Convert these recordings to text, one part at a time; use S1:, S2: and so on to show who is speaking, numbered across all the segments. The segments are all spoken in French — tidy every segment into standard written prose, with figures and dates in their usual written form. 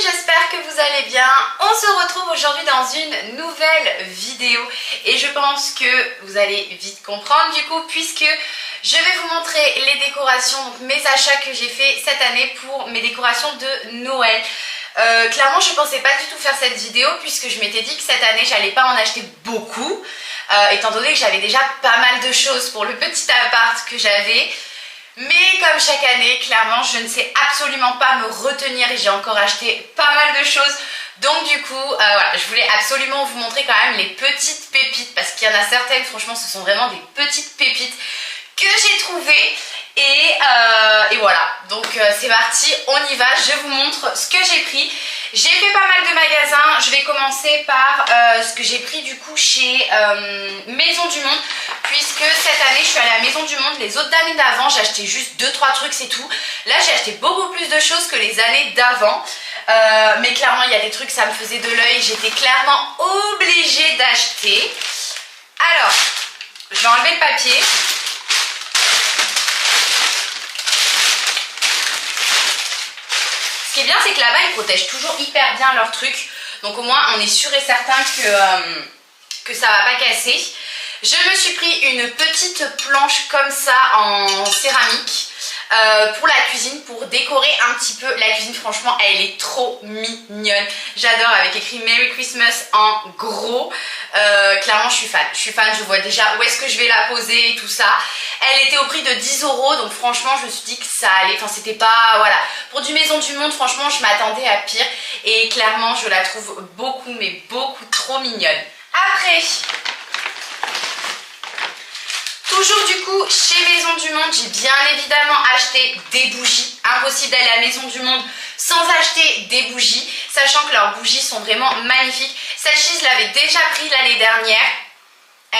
S1: j'espère que vous allez bien. On se retrouve aujourd'hui dans une nouvelle vidéo et je pense que vous allez vite comprendre du coup puisque je vais vous montrer les décorations, donc mes achats que j'ai fait cette année pour mes décorations de Noël. Clairement je pensais pas du tout faire cette vidéo puisque je m'étais dit que cette année j'allais pas en acheter beaucoup étant donné que j'avais déjà pas mal de choses pour le petit appart que j'avais. Mais comme chaque année, clairement, je ne sais absolument pas me retenir et j'ai encore acheté pas mal de choses. Donc du coup, voilà, je voulais absolument vous montrer quand même les petites pépites parce qu'il y en a certaines, franchement, ce sont vraiment des petites pépites que j'ai trouvées. Et voilà, donc c'est parti, on y va, je vous montre ce que j'ai pris. J'ai fait pas mal de magasins, je vais commencer par ce que j'ai pris du coup chez Maison du Monde. Puisque cette année je suis allée à Maison du Monde, les autres années d'avant j'ai acheté juste 2-3 trucs c'est tout. Là j'ai acheté beaucoup plus de choses que les années d'avant. Mais clairement il y a des trucs ça me faisait de l'œil, j'étais clairement obligée d'acheter. Alors, je vais enlever le papier. Ce qui est bien c'est que là-bas ils protègent toujours hyper bien leurs trucs. Donc au moins on est sûr et certain que ça va pas casser. Je me suis pris une petite planche comme ça en céramique pour la cuisine, pour décorer un petit peu la cuisine. Franchement elle est trop mignonne, j'adore, avec écrit Merry Christmas en gros. Clairement je suis fan, je vois déjà où est-ce que je vais la poser et tout ça. Elle était au prix de 10 €, donc franchement je me suis dit que ça allait, enfin c'était pas, voilà, pour du Maison du Monde franchement je m'attendais à pire. Et clairement je la trouve beaucoup mais beaucoup trop mignonne. Après, toujours du coup chez Maison du Monde, j'ai bien évidemment acheté des bougies. Impossible d'aller à Maison du Monde sans acheter des bougies, sachant que leurs bougies sont vraiment magnifiques. Celle-ci je l'avais déjà pris l'année dernière.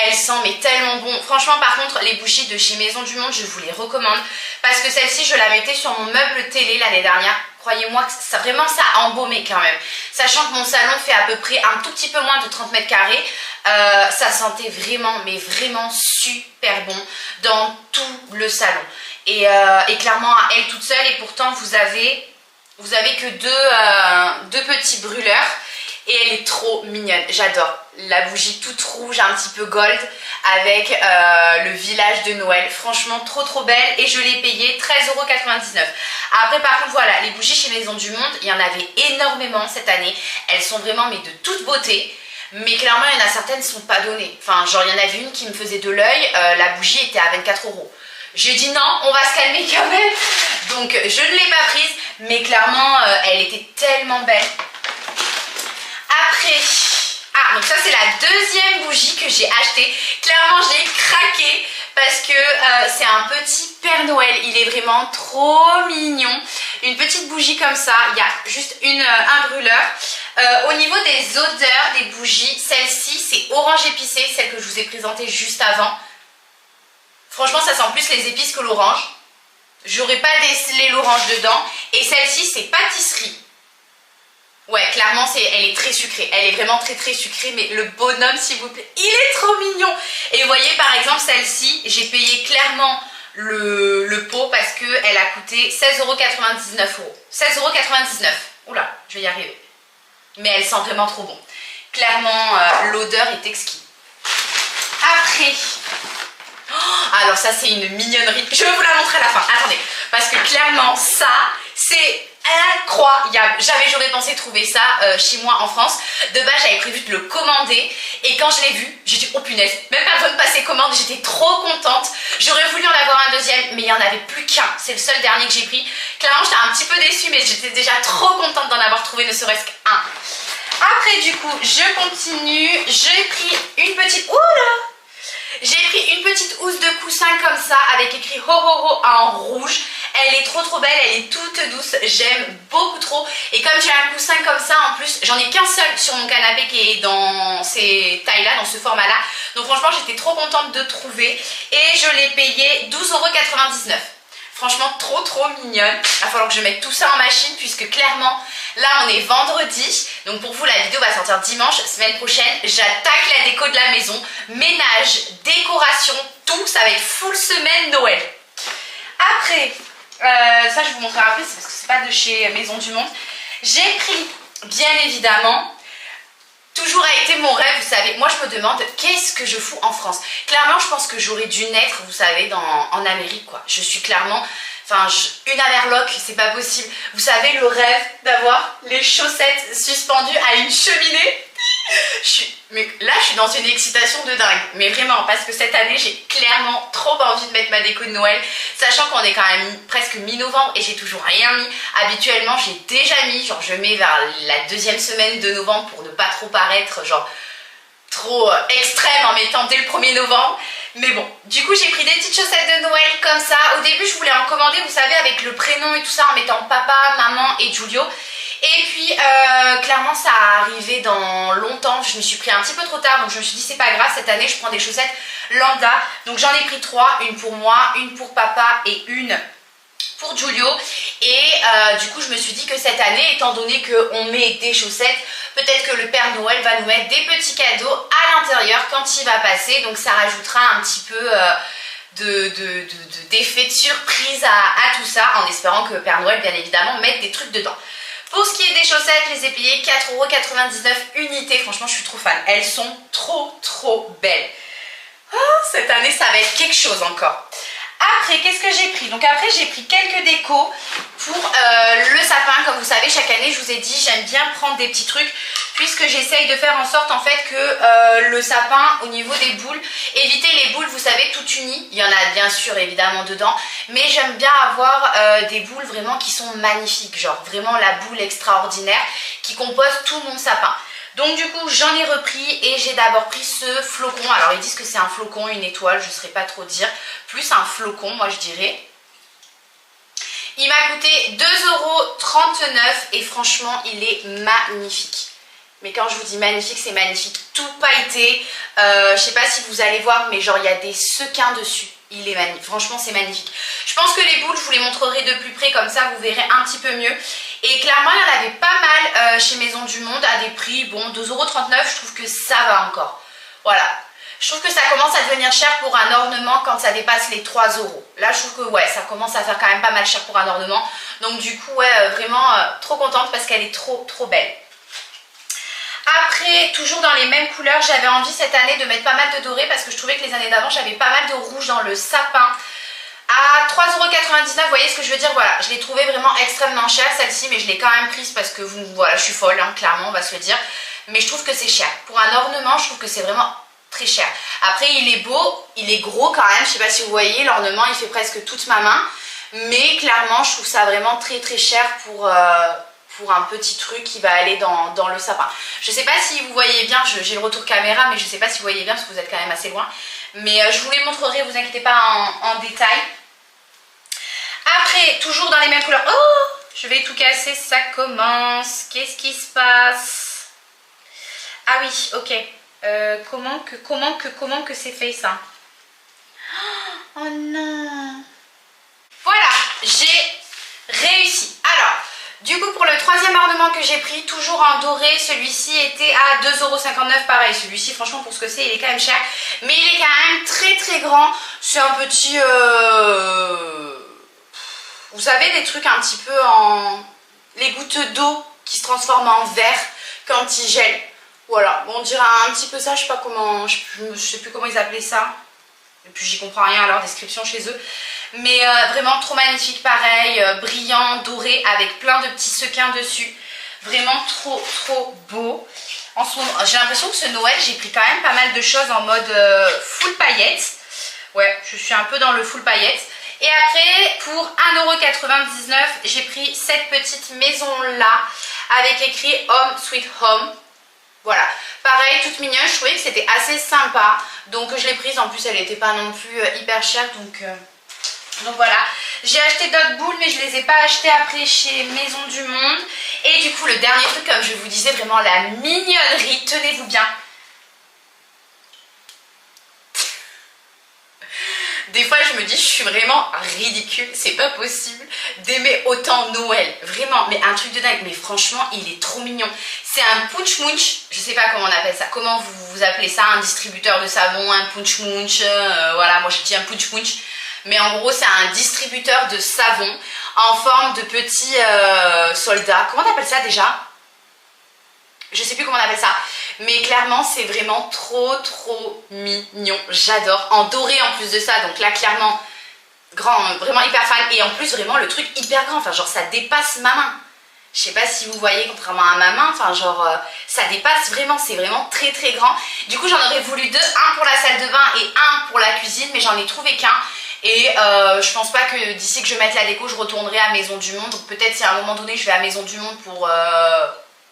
S1: Elle sent mais tellement bon. Franchement par contre les bougies de chez Maison du Monde je vous les recommande. Parce que celle-ci je la mettais sur mon meuble télé l'année dernière. Croyez-moi que ça, vraiment ça a embaumé quand même. Sachant que mon salon fait à peu près un tout petit peu moins de 30 mètres carrés. Ça sentait vraiment mais vraiment super bon dans tout le salon. Et clairement à elle toute seule, et pourtant vous avez que deux petits brûleurs. Et elle est trop mignonne, j'adore. La bougie toute rouge, un petit peu gold, avec le village de Noël. Franchement, trop belle. Et je l'ai payée 13,99 €. Après, par contre, voilà, les bougies chez Maison du Monde, il y en avait énormément cette année. Elles sont vraiment mais de toute beauté. Mais clairement, il y en a certaines qui ne sont pas données. Enfin, genre, il y en avait une qui me faisait de l'œil. La bougie était à 24 €. J'ai dit non, on va se calmer quand même. Donc, je ne l'ai pas prise. Mais clairement, elle était tellement belle. Après, donc ça c'est la deuxième bougie que j'ai achetée. Clairement j'ai craqué parce que c'est un petit Père Noël. Il est vraiment trop mignon. Une petite bougie comme ça, il y a juste un brûleur. Au niveau des odeurs des bougies, celle-ci c'est orange épicé, celle que je vous ai présentée juste avant. Franchement ça sent plus les épices que l'orange. J'aurais pas décelé l'orange dedans. Et celle-ci c'est pâtisserie. Ouais, clairement, elle est très sucrée. Elle est vraiment très sucrée, mais le bonhomme, s'il vous plaît, il est trop mignon. Et vous voyez, par exemple, celle-ci, j'ai payé clairement le pot parce qu'elle a coûté 16,99 €. 16,99 €. Oula, je vais y arriver. Mais elle sent vraiment trop bon. Clairement, l'odeur est exquise. Après... alors ça, c'est une mignonnerie. Je vais vous la montrer à la fin. Attendez, parce que clairement, ça, c'est... incroyable. J'aurais pensé trouver ça chez moi en France. De base j'avais prévu de le commander et quand je l'ai vu j'ai dit oh punaise, même pas besoin de passer commande, j'étais trop contente. J'aurais voulu en avoir un deuxième mais il n'y en avait plus qu'un, c'est le seul dernier que j'ai pris. Clairement j'étais un petit peu déçue mais j'étais déjà trop contente d'en avoir trouvé ne serait-ce qu'un. Après du coup je continue, j'ai pris une petite... oula, j'ai pris une petite housse de coussin comme ça avec écrit ho ho ho en rouge. Elle est trop belle, elle est toute douce, j'aime beaucoup trop. Et comme j'ai un coussin comme ça en plus, j'en ai qu'un seul sur mon canapé qui est dans ces tailles là, dans ce format là. Donc franchement j'étais trop contente de trouver et je l'ai payé 12,99 €. Franchement trop mignonne. Il va falloir que je mette tout ça en machine puisque clairement là on est vendredi. Donc pour vous la vidéo va sortir dimanche. Semaine prochaine j'attaque la déco de la maison. Ménage, décoration, tout. Ça va être full semaine Noël. Après, ça je vous montrerai après, c'est parce que c'est pas de chez Maison du Monde. J'ai pris, bien évidemment, toujours a été mon rêve, vous savez, moi je me demande qu'est-ce que je fous en France. Clairement, je pense que j'aurais dû naître, vous savez, en Amérique, quoi. Je suis clairement, enfin, une Amerloc, c'est pas possible. Vous savez, le rêve d'avoir les chaussettes suspendues à une cheminée. Mais là, je suis dans une excitation de dingue. Mais vraiment, parce que cette année, j'ai clairement trop envie de mettre ma déco de Noël. Sachant qu'on est quand même presque mi-novembre et j'ai toujours rien mis. Habituellement, j'ai déjà mis, genre je mets vers la deuxième semaine de novembre pour ne pas trop paraître, genre trop extrême en mettant dès le 1er novembre. Mais bon, du coup j'ai pris des petites chaussettes de Noël comme ça. Au début je voulais en commander, vous savez, avec le prénom et tout ça, en mettant papa, maman et Giulio. Et puis clairement ça a arrivé dans longtemps, je me suis pris un petit peu trop tard, donc je me suis dit c'est pas grave, cette année je prends des chaussettes lambda. Donc j'en ai pris 3, une pour moi, une pour papa et une pour Giulio. Et du coup je me suis dit que cette année, étant donné qu'on met des chaussettes, peut-être que le Père Noël va nous mettre des petits cadeaux à l'intérieur quand il va passer. Donc ça rajoutera un petit peu d'effet de surprise à tout ça, en espérant que Père Noël bien évidemment mette des trucs dedans. Pour ce qui est des chaussettes, je les ai payées 4,99 € unité. Franchement, je suis trop fan. Elles sont trop belles. Oh, cette année, ça va être quelque chose encore. Après, qu'est-ce que j'ai pris? Donc après, j'ai pris quelques décos pour le sapin. Comme vous savez, chaque année, je vous ai dit, j'aime bien prendre des petits trucs puisque j'essaye de faire en sorte en fait que le sapin, au niveau des boules, éviter les boules, vous savez, toutes unies. Il y en a bien sûr évidemment dedans, mais j'aime bien avoir des boules vraiment qui sont magnifiques, genre vraiment la boule extraordinaire qui compose tout mon sapin. Donc du coup j'en ai repris et j'ai d'abord pris ce flocon. Alors ils disent que c'est un flocon, une étoile, je ne saurais pas trop dire. Plus un flocon, moi je dirais. Il m'a coûté 2,39 € et franchement il est magnifique. Mais quand je vous dis magnifique, c'est magnifique. Tout pailleté. Je sais pas si vous allez voir, mais genre il y a des sequins dessus. Il est magnifique. Franchement, c'est magnifique. Je pense que les boules, je vous les montrerai de plus près. Comme ça, vous verrez un petit peu mieux. Et clairement, il y en avait pas mal chez Maison du Monde à des prix, bon, 2,39 €. Je trouve que ça va encore. Voilà. Je trouve que ça commence à devenir cher pour un ornement quand ça dépasse les 3 €. Là, je trouve que ouais, ça commence à faire quand même pas mal cher pour un ornement. Donc du coup, ouais, vraiment trop contente parce qu'elle est trop belle. Après, toujours dans les mêmes couleurs, j'avais envie cette année de mettre pas mal de doré parce que je trouvais que les années d'avant, j'avais pas mal de rouge dans le sapin. À 3,99 €, vous voyez ce que je veux dire? Voilà, je l'ai trouvé vraiment extrêmement cher celle-ci, mais je l'ai quand même prise parce que voilà, je suis folle, hein, clairement, on va se le dire. Mais je trouve que c'est cher. Pour un ornement, je trouve que c'est vraiment très cher. Après, il est beau, il est gros quand même, je sais pas si vous voyez, l'ornement, il fait presque toute ma main. Mais clairement, je trouve ça vraiment très cher pour un petit truc qui va aller dans le sapin. Je sais pas si vous voyez bien, j'ai le retour caméra, mais je sais pas si vous voyez bien parce que vous êtes quand même assez loin. Mais je vous les montrerai, vous inquiétez pas en détail. Après, toujours dans les mêmes couleurs. Oh, je vais tout casser, ça commence. Qu'est-ce qui se passe? Ah oui, ok. Comment que c'est fait ça? Oh non. Voilà, j'ai réussi. Alors, du coup, pour le troisième ornement que j'ai pris, toujours en doré, celui-ci était à 2,59 € pareil. Celui-ci, franchement, pour ce que c'est, il est quand même cher. Mais il est quand même très grand. C'est un petit... Vous savez, des trucs un petit peu en... Les gouttes d'eau qui se transforment en verre quand ils gèlent. Voilà, bon, on dirait un petit peu ça, je sais pas comment... Je sais plus comment ils appelaient ça. Et puis j'y comprends rien à leur description chez eux. Mais vraiment trop magnifique, pareil, brillant, doré, avec plein de petits sequins dessus. Vraiment trop beau. En ce moment, j'ai l'impression que ce Noël, j'ai pris quand même pas mal de choses en mode full paillettes. Ouais, je suis un peu dans le full paillettes. Et après, pour 1,99 €, j'ai pris cette petite maison-là, avec écrit Home Sweet Home. Voilà, pareil, toute mignonne, je trouvais que c'était assez sympa. Donc je l'ai prise, en plus elle n'était pas non plus hyper chère. Donc voilà, j'ai acheté d'autres boules mais je les ai pas achetées après chez Maison du Monde. Et du coup le dernier truc, comme je vous disais, vraiment la mignonnerie, tenez-vous bien. Des fois je me dis je suis vraiment ridicule, c'est pas possible d'aimer autant Noël, vraiment, mais un truc de dingue, mais franchement il est trop mignon. C'est un punch munch, je sais pas comment on appelle ça, comment vous appelez ça, un distributeur de savon, un punch munch, voilà, moi je dis un punch munch. mais en gros c'est un distributeur de savon en forme de petits soldats. Comment on appelle ça déjà? Je sais plus comment on appelle ça, mais clairement c'est vraiment trop mignon, j'adore. En doré en plus de ça, donc là clairement grand, vraiment hyper fan. Et en plus vraiment le truc hyper grand, enfin genre ça dépasse ma main. Je sais pas si vous voyez, contrairement à ma main, enfin genre ça dépasse vraiment, c'est vraiment très grand. Du coup j'en aurais voulu deux, un pour la salle de bain et un pour la cuisine, mais j'en ai trouvé qu'un. Et je pense pas que d'ici que je mette la déco je retournerai à Maison du Monde. Donc peut-être si à un moment donné je vais à Maison du Monde pour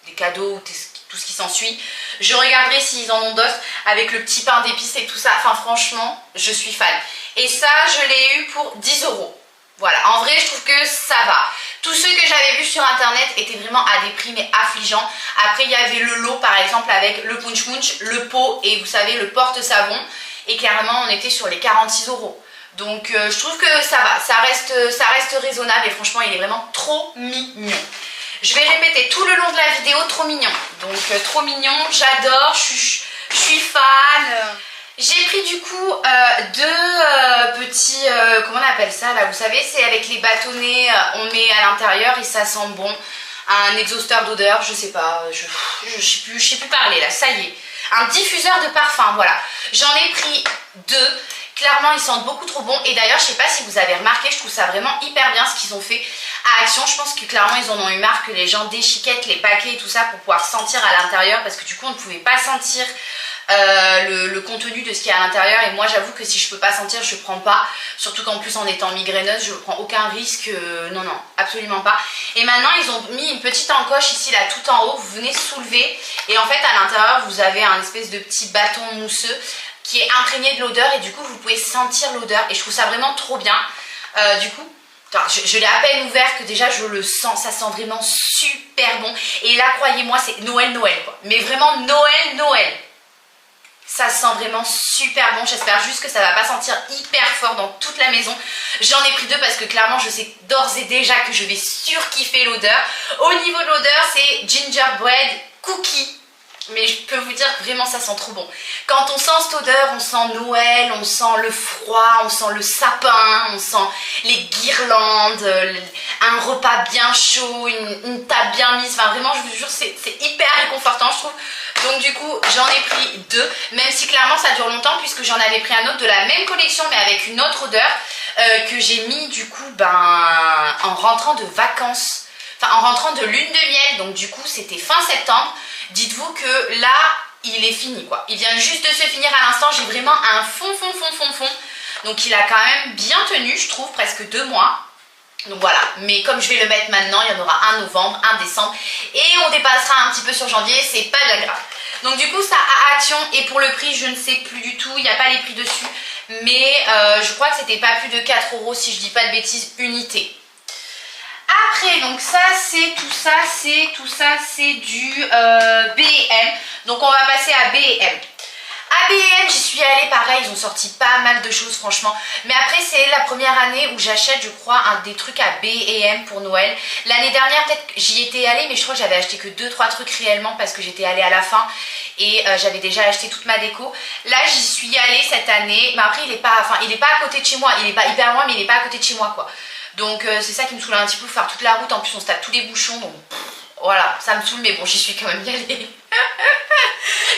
S1: des cadeaux ou tout ce qui s'ensuit. Je regarderai s'ils en ont d'autres avec le petit pain d'épices et tout ça. Enfin franchement je suis fan. Et ça je l'ai eu pour 10 €. Voilà, en vrai je trouve que ça va. Tous ceux que j'avais vus sur internet étaient vraiment à des prix mais affligeants. Après il y avait le lot par exemple avec le punch punch, le pot et vous savez le porte-savon. Et clairement on était sur les 46 €. Donc je trouve que ça va, ça reste raisonnable et franchement il est vraiment trop mignon. Je vais répéter tout le long de la vidéo, trop mignon. Donc trop mignon, j'adore, je suis fan. J'ai pris du coup deux petits, comment on appelle ça là, vous savez, c'est avec les bâtonnets, on met à l'intérieur et ça sent bon. Un exhausteur d'odeur, je sais pas, je sais plus parler là, ça y est. Un diffuseur de parfum, voilà. J'en ai pris deux. Clairement ils sentent beaucoup trop bon et d'ailleurs je sais pas si vous avez remarqué, je trouve ça vraiment hyper bien ce qu'ils ont fait à Action. Je pense que clairement ils en ont eu marre que les gens déchiquettent les paquets et tout ça pour pouvoir sentir à l'intérieur, parce que du coup on ne pouvait pas sentir le contenu de ce qu'il y a à l'intérieur. Et moi j'avoue que si je peux pas sentir je prends pas, surtout qu'en plus en étant migraineuse je prends aucun risque, non absolument pas. Et maintenant ils ont mis une petite encoche ici là tout en haut, vous venez soulever et en fait à l'intérieur vous avez un espèce de petit bâton mousseux qui est imprégné de l'odeur et du coup vous pouvez sentir l'odeur et je trouve ça vraiment trop bien. Du coup je l'ai à peine ouvert que déjà je le sens, ça sent vraiment super bon. Et là croyez-moi c'est Noël quoi, mais vraiment Noël. Ça sent vraiment super bon, j'espère juste que ça va pas sentir hyper fort dans toute la maison. J'en ai pris deux parce que clairement je sais d'ores et déjà que je vais surkiffer l'odeur. Au niveau de l'odeur c'est gingerbread cookie. Mais je peux vous dire que vraiment ça sent trop bon. Quand on sent cette odeur, on sent Noël, on sent le froid, on sent le sapin, on sent les guirlandes, un repas bien chaud, une table bien mise. Enfin vraiment je vous jure c'est hyper réconfortant je trouve. Donc du coup j'en ai pris deux, même si clairement ça dure longtemps puisque j'en avais pris un autre de la même collection mais avec une autre odeur que j'ai mis du coup en rentrant de vacances. Enfin en rentrant de lune de miel, donc du coup c'était fin septembre. Dites-vous que là il est fini quoi, il vient juste de se finir à l'instant, j'ai vraiment un fond. Donc il a quand même bien tenu je trouve, presque 2 mois. Donc voilà, mais comme je vais le mettre maintenant, il y en aura un novembre, un décembre et on dépassera un petit peu sur janvier, c'est pas bien grave. Donc du coup ça a Action et pour le prix je ne sais plus du tout, il n'y a pas les prix dessus. Mais je crois que c'était pas plus de 4 € si je dis pas de bêtises, unité. Après donc ça c'est tout ça c'est du B&M. Donc on va passer à B&M. À B&M j'y suis allée pareil, ils ont sorti pas mal de choses franchement. Mais après c'est la première année où j'achète je crois des trucs à B&M pour Noël. L'année dernière peut-être j'y étais allée mais je crois que j'avais acheté que 2-3 trucs réellement parce que j'étais allée à la fin. Et j'avais déjà acheté toute ma déco. Là j'y suis allée cette année. Mais après il est pas à côté de chez moi. Il est pas hyper loin mais il est pas à côté de chez moi quoi. Donc c'est ça qui me saoule un petit peu, faire toute la route, en plus on se tape tous les bouchons, donc voilà, ça me saoule, mais bon j'y suis quand même y allée.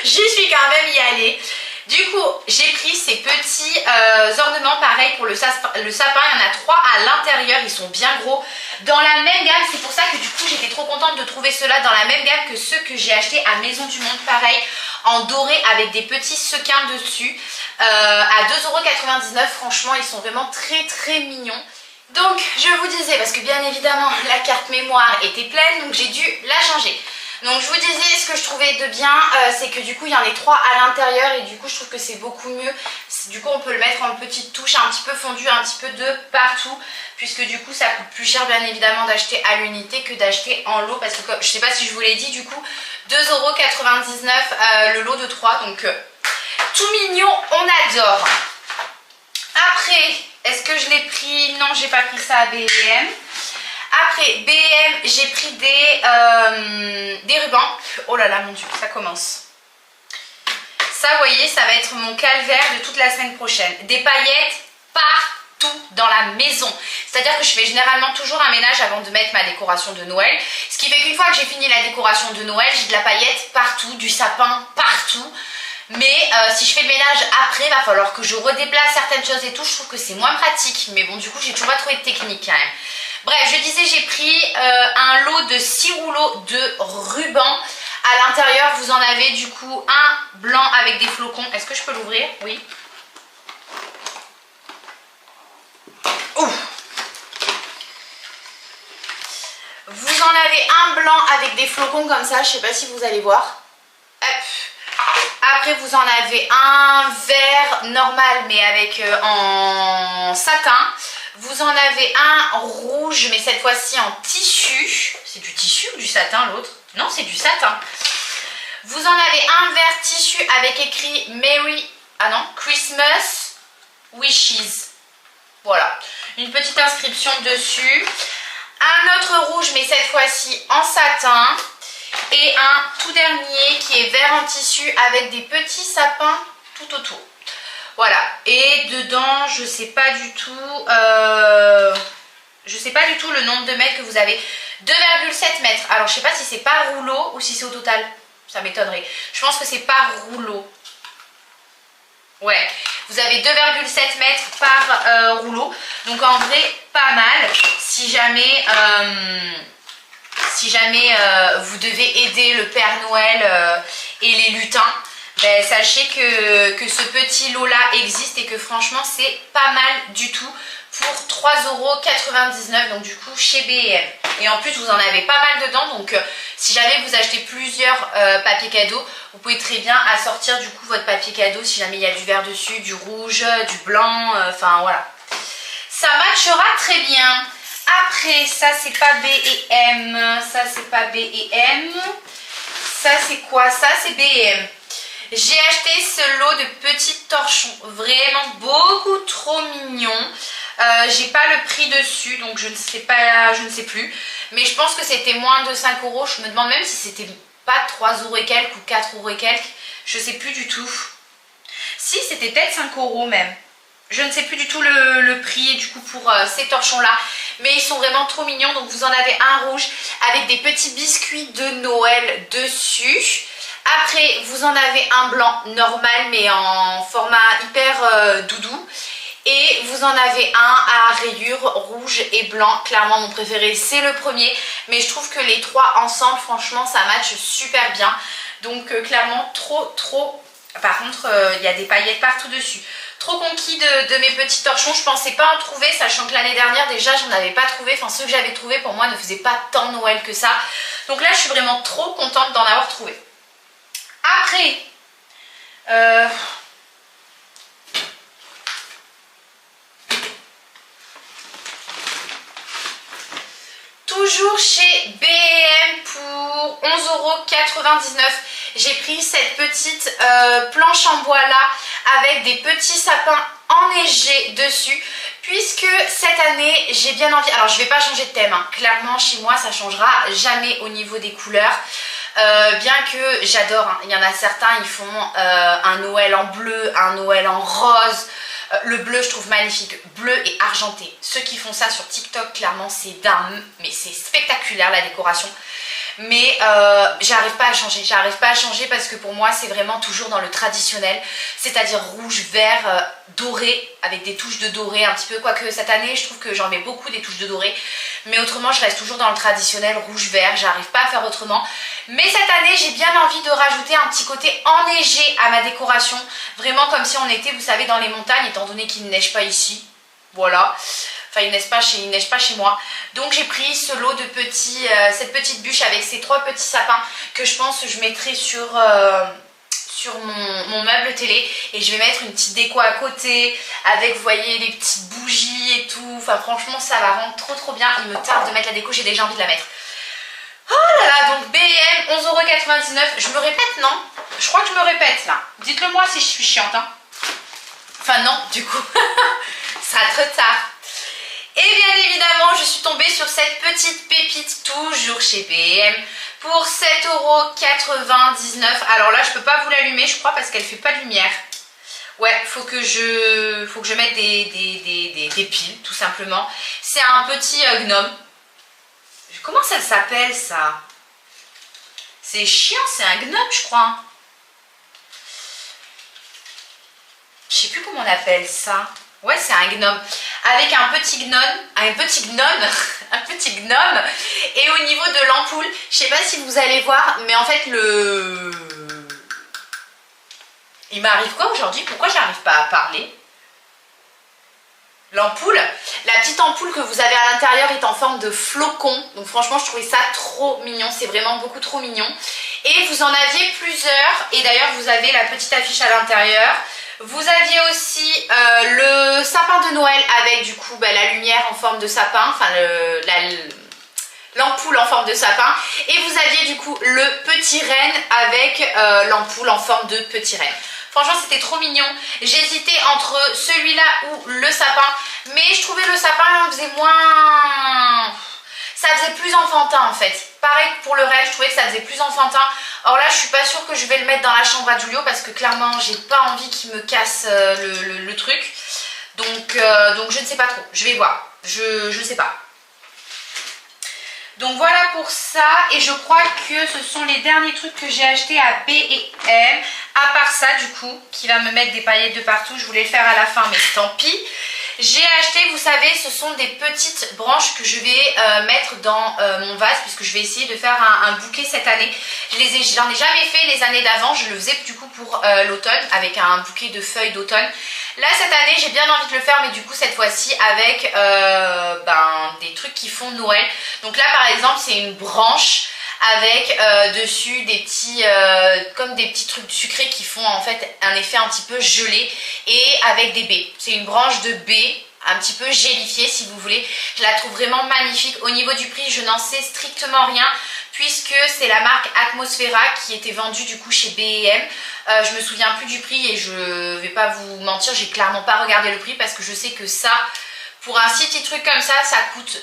S1: J'y suis quand même y allée. Du coup j'ai pris ces petits ornements pareil pour le sapin, il y en a 3 à l'intérieur, ils sont bien gros. Dans la même gamme, c'est pour ça que du coup j'étais trop contente de trouver ceux-là dans la même gamme que ceux que j'ai achetés à Maison du Monde, pareil, en doré avec des petits sequins dessus, à 2,99 €, franchement ils sont vraiment très mignons. Donc je vous disais, parce que bien évidemment la carte mémoire était pleine donc j'ai dû la changer. Donc je vous disais ce que je trouvais de bien, c'est que du coup il y en a 3 à l'intérieur et du coup je trouve que c'est beaucoup mieux. Du coup on peut le mettre en petite touche un petit peu fondue, un petit peu de partout, puisque du coup ça coûte plus cher bien évidemment d'acheter à l'unité que d'acheter en lot, parce que je sais pas si je vous l'ai dit, du coup 2,99 € le lot de 3, donc tout mignon, on adore. Après, est-ce que je l'ai pris? Non, j'ai pas pris ça à B&M. Après, B&M, j'ai pris des rubans. Oh là là, mon Dieu, ça commence. Ça, vous voyez, ça va être mon calvaire de toute la semaine prochaine. Des paillettes partout. tout dans la maison. C'est-à-dire que je fais généralement toujours un ménage avant de mettre ma décoration de Noël. Ce qui fait qu'une fois que j'ai fini la décoration de Noël, j'ai de la paillette partout, du sapin partout. Mais si je fais le ménage après, il va falloir que je redéplace certaines choses et tout. Je trouve que c'est moins pratique. Mais bon, du coup, j'ai toujours pas trouvé de technique quand même. Bref, je disais, j'ai pris un lot de 6 rouleaux de ruban. À l'intérieur, vous en avez du coup un blanc avec des flocons. Est-ce que je peux l'ouvrir? Oui. Ouh. Vous en avez un blanc avec des flocons comme ça, je sais pas si vous allez voir. Hop. Après vous en avez un vert normal mais avec en satin. Vous en avez un rouge mais cette fois-ci en tissu. C'est du tissu ou du satin l'autre? Non, c'est du satin. Vous en avez un vert tissu avec écrit Christmas Wishes. Voilà, une petite inscription dessus. Un autre rouge, mais cette fois-ci en satin. Et un tout dernier qui est vert en tissu avec des petits sapins tout autour. Voilà, et dedans, je sais pas du tout le nombre de mètres que vous avez. 2,7 mètres. Alors, je sais pas si c'est par rouleau ou si c'est au total. Ça m'étonnerait. Je pense que c'est par rouleau. Ouais, vous avez 2,7 mètres par rouleau. Donc en vrai, pas mal. Si jamais vous devez aider le Père Noël et les lutins, ben, sachez que ce petit lot-là existe et que franchement, c'est pas mal du tout pour 3,99 €. Donc du coup, chez B&M. Et en plus, vous en avez pas mal dedans. Donc si jamais vous achetez plusieurs papiers cadeaux, vous pouvez très bien assortir du coup votre papier cadeau si jamais il y a du vert dessus, du rouge, du blanc, enfin voilà. Ça matchera très bien. Après, ça c'est pas B&M, ça c'est pas B&M. Ça c'est quoi? Ça c'est B&M. J'ai acheté ce lot de petits torchons, vraiment beaucoup trop mignons. J'ai pas le prix dessus, donc je ne sais plus. Mais je pense que c'était moins de 5 €. Je me demande même si c'était pas 3 € et quelques ou 4 € et quelques. Je sais plus du tout. Si, c'était peut-être 5 € même. Je ne sais plus du tout le prix du coup pour ces torchons là. Mais ils sont vraiment trop mignons. Donc vous en avez un rouge avec des petits biscuits de Noël dessus. Après vous en avez un blanc normal mais en format hyper doudou. Et vous en avez un à rayures rouge et blanc. Clairement mon préféré c'est le premier. Mais je trouve que les trois ensemble franchement ça match super bien. Donc clairement trop. Par contre il y a des paillettes partout dessus. Trop conquis de mes petits torchons. Je pensais pas en trouver, sachant que l'année dernière déjà j'en avais pas trouvé. Enfin ceux que j'avais trouvés pour moi ne faisaient pas tant Noël que ça. Donc là je suis vraiment trop contente d'en avoir trouvé. Après toujours chez B&M pour 11,99 €. J'ai pris cette petite planche en bois là avec des petits sapins enneigés dessus. Puisque cette année j'ai bien envie, alors je vais pas changer de thème hein. Clairement chez moi ça changera jamais au niveau des couleurs. Bien que j'adore hein. Il y en a certains ils font un Noël en bleu, un Noël en rose. Le bleu je trouve magnifique, bleu et argenté. Ceux qui font ça sur TikTok clairement c'est dingue, mais c'est spectaculaire la décoration. Mais j'arrive pas à changer parce que pour moi c'est vraiment toujours dans le traditionnel, c'est-à-dire rouge, vert, doré avec des touches de doré un petit peu, quoique cette année je trouve que j'en mets beaucoup des touches de doré, mais autrement je reste toujours dans le traditionnel rouge, vert, j'arrive pas à faire autrement. Mais cette année j'ai bien envie de rajouter un petit côté enneigé à ma décoration, vraiment comme si on était, vous savez, dans les montagnes, étant donné qu'il ne neige pas ici, voilà. Enfin, il neige pas chez moi. Donc j'ai pris ce lot de petits, cette petite bûche avec ces trois petits sapins que je pense que je mettrai sur mon meuble télé. Et je vais mettre une petite déco à côté avec, vous voyez, les petites bougies et tout. Enfin, franchement, ça va rendre trop bien. Il me tarde de mettre la déco, j'ai déjà envie de la mettre. Oh là là, donc B&M, 11,99 €. Je me répète, non? Je crois que je me répète là. Dites-le moi si je suis chiante, hein. Enfin non, du coup. Ce sera trop tard. Et bien évidemment, je suis tombée sur cette petite pépite, toujours chez B&M, pour 7,99 €. Alors là, je peux pas vous l'allumer, je crois, parce qu'elle fait pas de lumière. Ouais, faut que je mette des piles, tout simplement. C'est un petit gnome. Comment ça s'appelle, ça? C'est chiant, c'est un gnome, je crois. Je sais plus comment on appelle ça. Ouais, c'est un gnome. Avec un petit gnome, un petit gnome. Et au niveau de l'ampoule, je sais pas si vous allez voir, mais en fait, il m'arrive quoi aujourd'hui? Pourquoi j'arrive pas à parler? L'ampoule, la petite ampoule que vous avez à l'intérieur est en forme de flocon. Donc franchement, je trouvais ça trop mignon. C'est vraiment beaucoup trop mignon. Et vous en aviez plusieurs. Et d'ailleurs, vous avez la petite affiche à l'intérieur. Vous aviez aussi le sapin de Noël avec du coup la lumière en forme de sapin. Enfin, l'ampoule en forme de sapin. Et vous aviez du coup le petit renne avec l'ampoule en forme de petit renne. Franchement, c'était trop mignon. J'hésitais entre celui-là ou le sapin. Mais je trouvais le sapin faisait moins... Ça faisait plus enfantin en fait. Pareil pour le reste, je trouvais que ça faisait plus enfantin. Or là, je suis pas sûre que je vais le mettre dans la chambre à Giulio parce que clairement, j'ai pas envie qu'il me casse le truc. Donc je ne sais pas trop. Je vais voir. Je sais pas. Donc voilà pour ça, et je crois que ce sont les derniers trucs que j'ai achetés à B&M, à part ça du coup, qui va me mettre des paillettes de partout. Je voulais le faire à la fin, mais tant pis. J'ai acheté, vous savez, ce sont des petites branches que je vais mettre dans mon vase, puisque je vais essayer de faire un bouquet cette année. J'en ai jamais fait les années d'avant, je le faisais du coup pour l'automne, avec un bouquet de feuilles d'automne. Là cette année j'ai bien envie de le faire, mais du coup cette fois-ci avec des trucs qui font Noël. Donc là par exemple c'est une branche avec dessus des petits comme des petits trucs sucrés qui font en fait un effet un petit peu gelé, et avec des baies. C'est une branche de baies un petit peu gélifiée si vous voulez. Je la trouve vraiment magnifique. Au niveau du prix, je n'en sais strictement rien, puisque c'est la marque Atmosfera qui était vendue du coup chez B&M. Je me souviens plus du prix et je vais pas vous mentir, j'ai clairement pas regardé le prix parce que je sais que ça, pour un petit truc comme ça coûte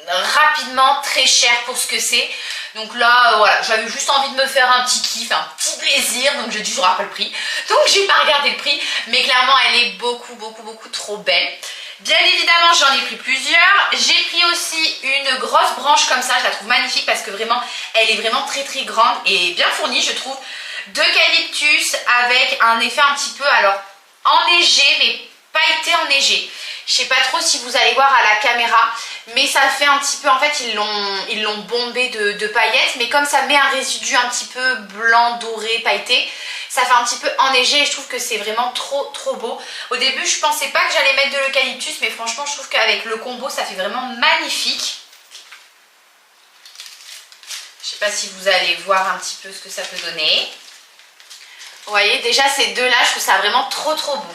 S1: rapidement très cher pour ce que c'est. Donc là voilà, j'avais juste envie de me faire un petit kiff, un petit plaisir, donc je dis je ne rappelle pas le prix, donc j'ai pas regardé le prix, mais clairement elle est beaucoup trop belle. Bien évidemment j'en ai pris plusieurs. J'ai pris aussi une grosse branche comme ça, je la trouve magnifique parce que vraiment elle est vraiment très grande et bien fournie je trouve, d'eucalyptus avec un effet un petit peu alors enneigé mais pailleté enneigé. Je sais pas trop si vous allez voir à la caméra, mais ça fait un petit peu, en fait ils l'ont bombé de paillettes, mais comme ça met un résidu un petit peu blanc, doré, pailleté, ça fait un petit peu enneigé et je trouve que c'est vraiment trop beau. Au début je pensais pas que j'allais mettre de l'eucalyptus, mais franchement je trouve qu'avec le combo ça fait vraiment magnifique. Je sais pas si vous allez voir un petit peu ce que ça peut donner. Vous voyez déjà ces deux là, je trouve ça vraiment trop beau.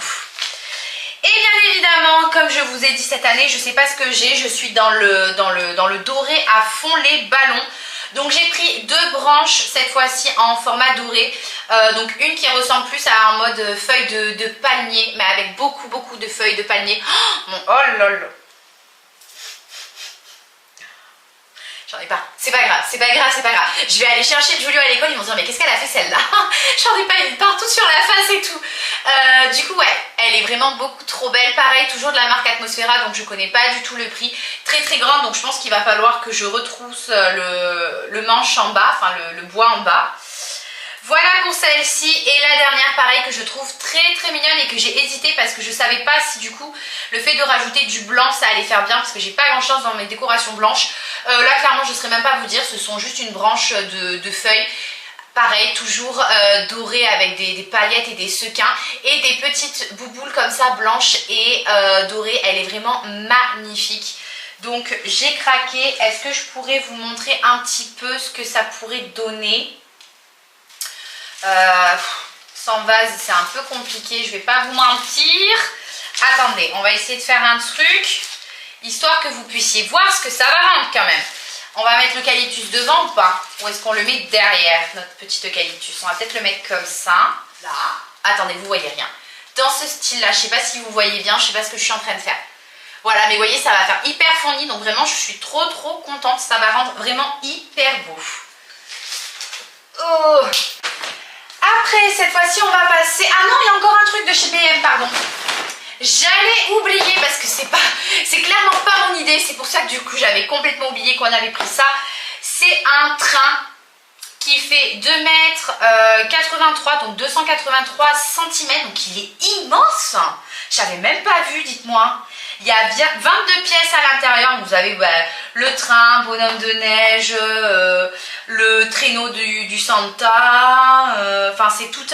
S1: Et bien évidemment, comme je vous ai dit cette année, je ne sais pas ce que j'ai, je suis dans le doré à fond les ballons. Donc j'ai pris deux branches cette fois-ci en format doré. Donc une qui ressemble plus à un mode feuille de palmier, mais avec beaucoup de feuilles de palmier. Oh là là. J'en ai pas. C'est pas grave. Je vais aller chercher Giulio à l'école, ils vont dire mais qu'est-ce qu'elle a fait celle-là? J'en ai pas une partout sur la face et tout. Du coup ouais, elle est vraiment beaucoup trop belle. Pareil, toujours de la marque Atmosfera, donc je connais pas du tout le prix. Très grande, donc je pense qu'il va falloir que je retrousse le manche en bas, enfin le bois en bas. Voilà pour celle-ci, et la dernière pareil que je trouve très mignonne et que j'ai hésité parce que je savais pas si du coup le fait de rajouter du blanc ça allait faire bien parce que j'ai pas grand chose dans mes décorations blanches. Là clairement je ne saurais même pas vous dire, ce sont juste une branche de feuilles. Pareil, toujours doré avec des paillettes et des sequins et des petites bouboules comme ça blanches et dorées. Elle est vraiment magnifique. Donc j'ai craqué. Est-ce que je pourrais vous montrer un petit peu ce que ça pourrait donner? Sans vase c'est un peu compliqué, je vais pas vous mentir. Attendez, on va essayer de faire un truc histoire que vous puissiez voir ce que ça va rendre quand même. On va mettre l'eucalyptus devant ou pas? Ou est-ce qu'on le met derrière notre petit eucalyptus? On va peut-être le mettre comme ça, là. Attendez, vous voyez rien. Dans ce style là, je sais pas si vous voyez bien, je sais pas ce que je suis en train de faire. Voilà, mais vous voyez ça va faire hyper fourni, donc vraiment je suis trop contente, ça va rendre vraiment hyper beau. Oh. Après cette fois-ci on va passer... Ah non, il y a encore un truc de chez BM, pardon. J'allais oublier parce que c'est clairement pas mon idée. C'est pour ça que du coup j'avais complètement oublié qu'on avait pris ça. C'est un train qui fait 2,83 m, donc 283 cm, donc il est immense. J'avais même pas vu, dites-moi. Il y a 22 pièces à l'intérieur. Vous avez le train, bonhomme de neige, le traîneau du Santa. Enfin, c'est toute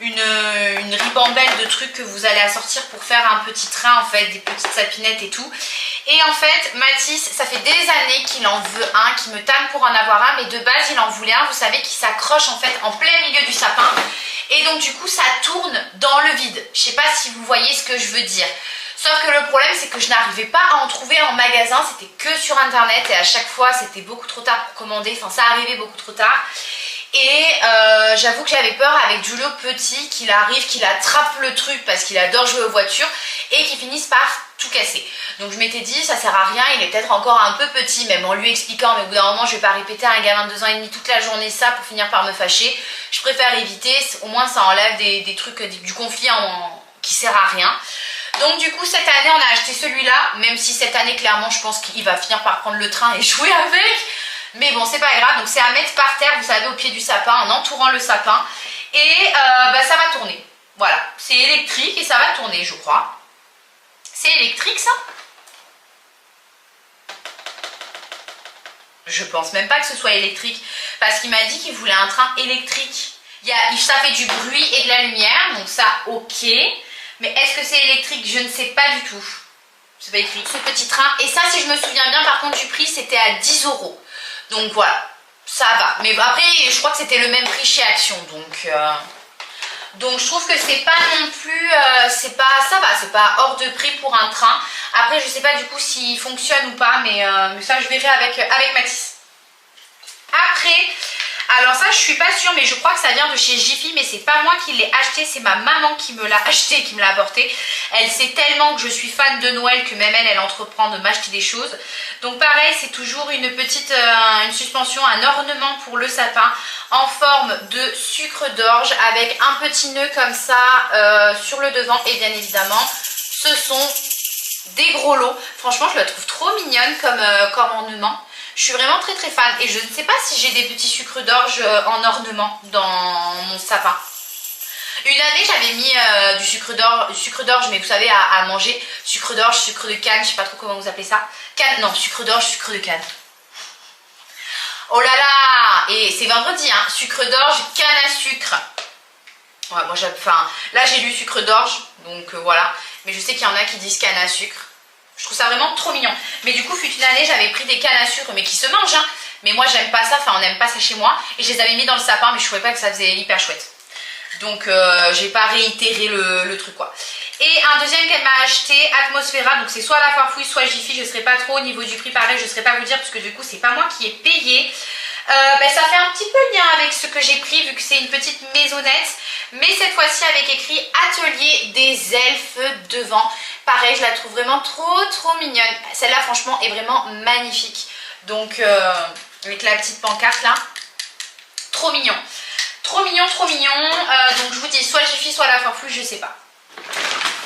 S1: une ribambelle de trucs que vous allez assortir pour faire un petit train, en fait, des petites sapinettes et tout. Et en fait, Mathis, ça fait des années qu'il en veut un, qu'il me tanne pour en avoir un, mais de base il en voulait un, vous savez, qui s'accroche en fait en plein milieu du sapin. Et donc du coup ça tourne dans le vide. Je sais pas si vous voyez ce que je veux dire. Sauf que le problème c'est que je n'arrivais pas à en trouver en magasin, c'était que sur internet et à chaque fois c'était beaucoup trop tard pour commander, enfin ça arrivait beaucoup trop tard. Et j'avoue que j'avais peur avec Giulio petit qu'il arrive, qu'il attrape le truc parce qu'il adore jouer aux voitures et qu'il finisse par tout casser. Donc je m'étais dit ça sert à rien, il est peut-être encore un peu petit, même en lui expliquant, mais au bout d'un moment je vais pas répéter à un gamin de 2 ans et demi toute la journée ça pour finir par me fâcher. Je préfère éviter, au moins ça enlève des trucs, du conflit qui sert à rien. Donc du coup cette année on a acheté celui-là, même si cette année clairement je pense qu'il va finir par prendre le train et jouer avec. Mais bon, c'est pas grave, donc c'est à mettre par terre, vous savez, au pied du sapin, en entourant le sapin. Et ça va tourner. Voilà, c'est électrique et ça va tourner, je crois. C'est électrique, ça? Je pense même pas que ce soit électrique, parce qu'il m'a dit qu'il voulait un train électrique. Ça fait du bruit et de la lumière, donc ça, ok. Mais est-ce que c'est électrique? Je ne sais pas du tout. C'est pas écrit. Ce petit train. Et ça, si je me souviens bien, par contre, du prix, c'était à 10 €. Donc voilà, ça va. Mais après, je crois que c'était le même prix chez Action. Donc je trouve que c'est pas non plus... ça va, c'est pas hors de prix pour un train. Après, je sais pas du coup s'il fonctionne ou pas, mais ça, je verrai avec Mathis. Après... Alors ça je suis pas sûre, mais je crois que ça vient de chez Jiffy, mais c'est pas moi qui l'ai acheté, c'est ma maman qui me l'a acheté, qui me l'a apporté. Elle sait tellement que je suis fan de Noël que même elle entreprend de m'acheter des choses. Donc pareil, c'est toujours une petite une suspension, un ornement pour le sapin en forme de sucre d'orge avec un petit nœud comme ça sur le devant. Et bien évidemment, ce sont des gros lots. Franchement, je la trouve trop mignonne comme ornement. Je suis vraiment très très fan et je ne sais pas si j'ai des petits sucres d'orge en ornement dans mon sapin. Une année j'avais mis du sucre d'orge, mais vous savez à manger, sucre d'orge, sucre de canne, je sais pas trop comment vous appelez ça. Canne, non, sucre d'orge, sucre de canne. Oh là là, et c'est vendredi, hein, sucre d'orge, canne à sucre. Ouais, moi là j'ai lu sucre d'orge, donc voilà, mais je sais qu'il y en a qui disent canne à sucre. Je trouve ça vraiment trop mignon. Mais du coup, fut une année, j'avais pris des cannes à sucre, mais qui se mangent, hein. Mais moi, j'aime pas ça, enfin, on n'aime pas ça chez moi. Et je les avais mis dans le sapin, mais je trouvais pas que ça faisait hyper chouette. Donc, j'ai pas réitéré le truc, quoi. Et un deuxième qu'elle m'a acheté, Atmosphera. Donc, c'est soit la Farfouille, soit Jiffy. Je serai pas trop au niveau du prix, pareil, je serai pas vous dire, parce que du coup, c'est pas moi qui ai payé. Ça fait un petit peu lien avec ce que j'ai pris, vu que c'est une petite maisonnette. Mais cette fois-ci avec écrit Atelier des elfes devant. Pareil, je la trouve vraiment trop mignonne. Celle-là, franchement, est vraiment magnifique. Donc, avec la petite pancarte là. Trop mignon. Trop mignon. Donc, je vous dis, soit Jiffy, soit la Farfouille, je sais pas.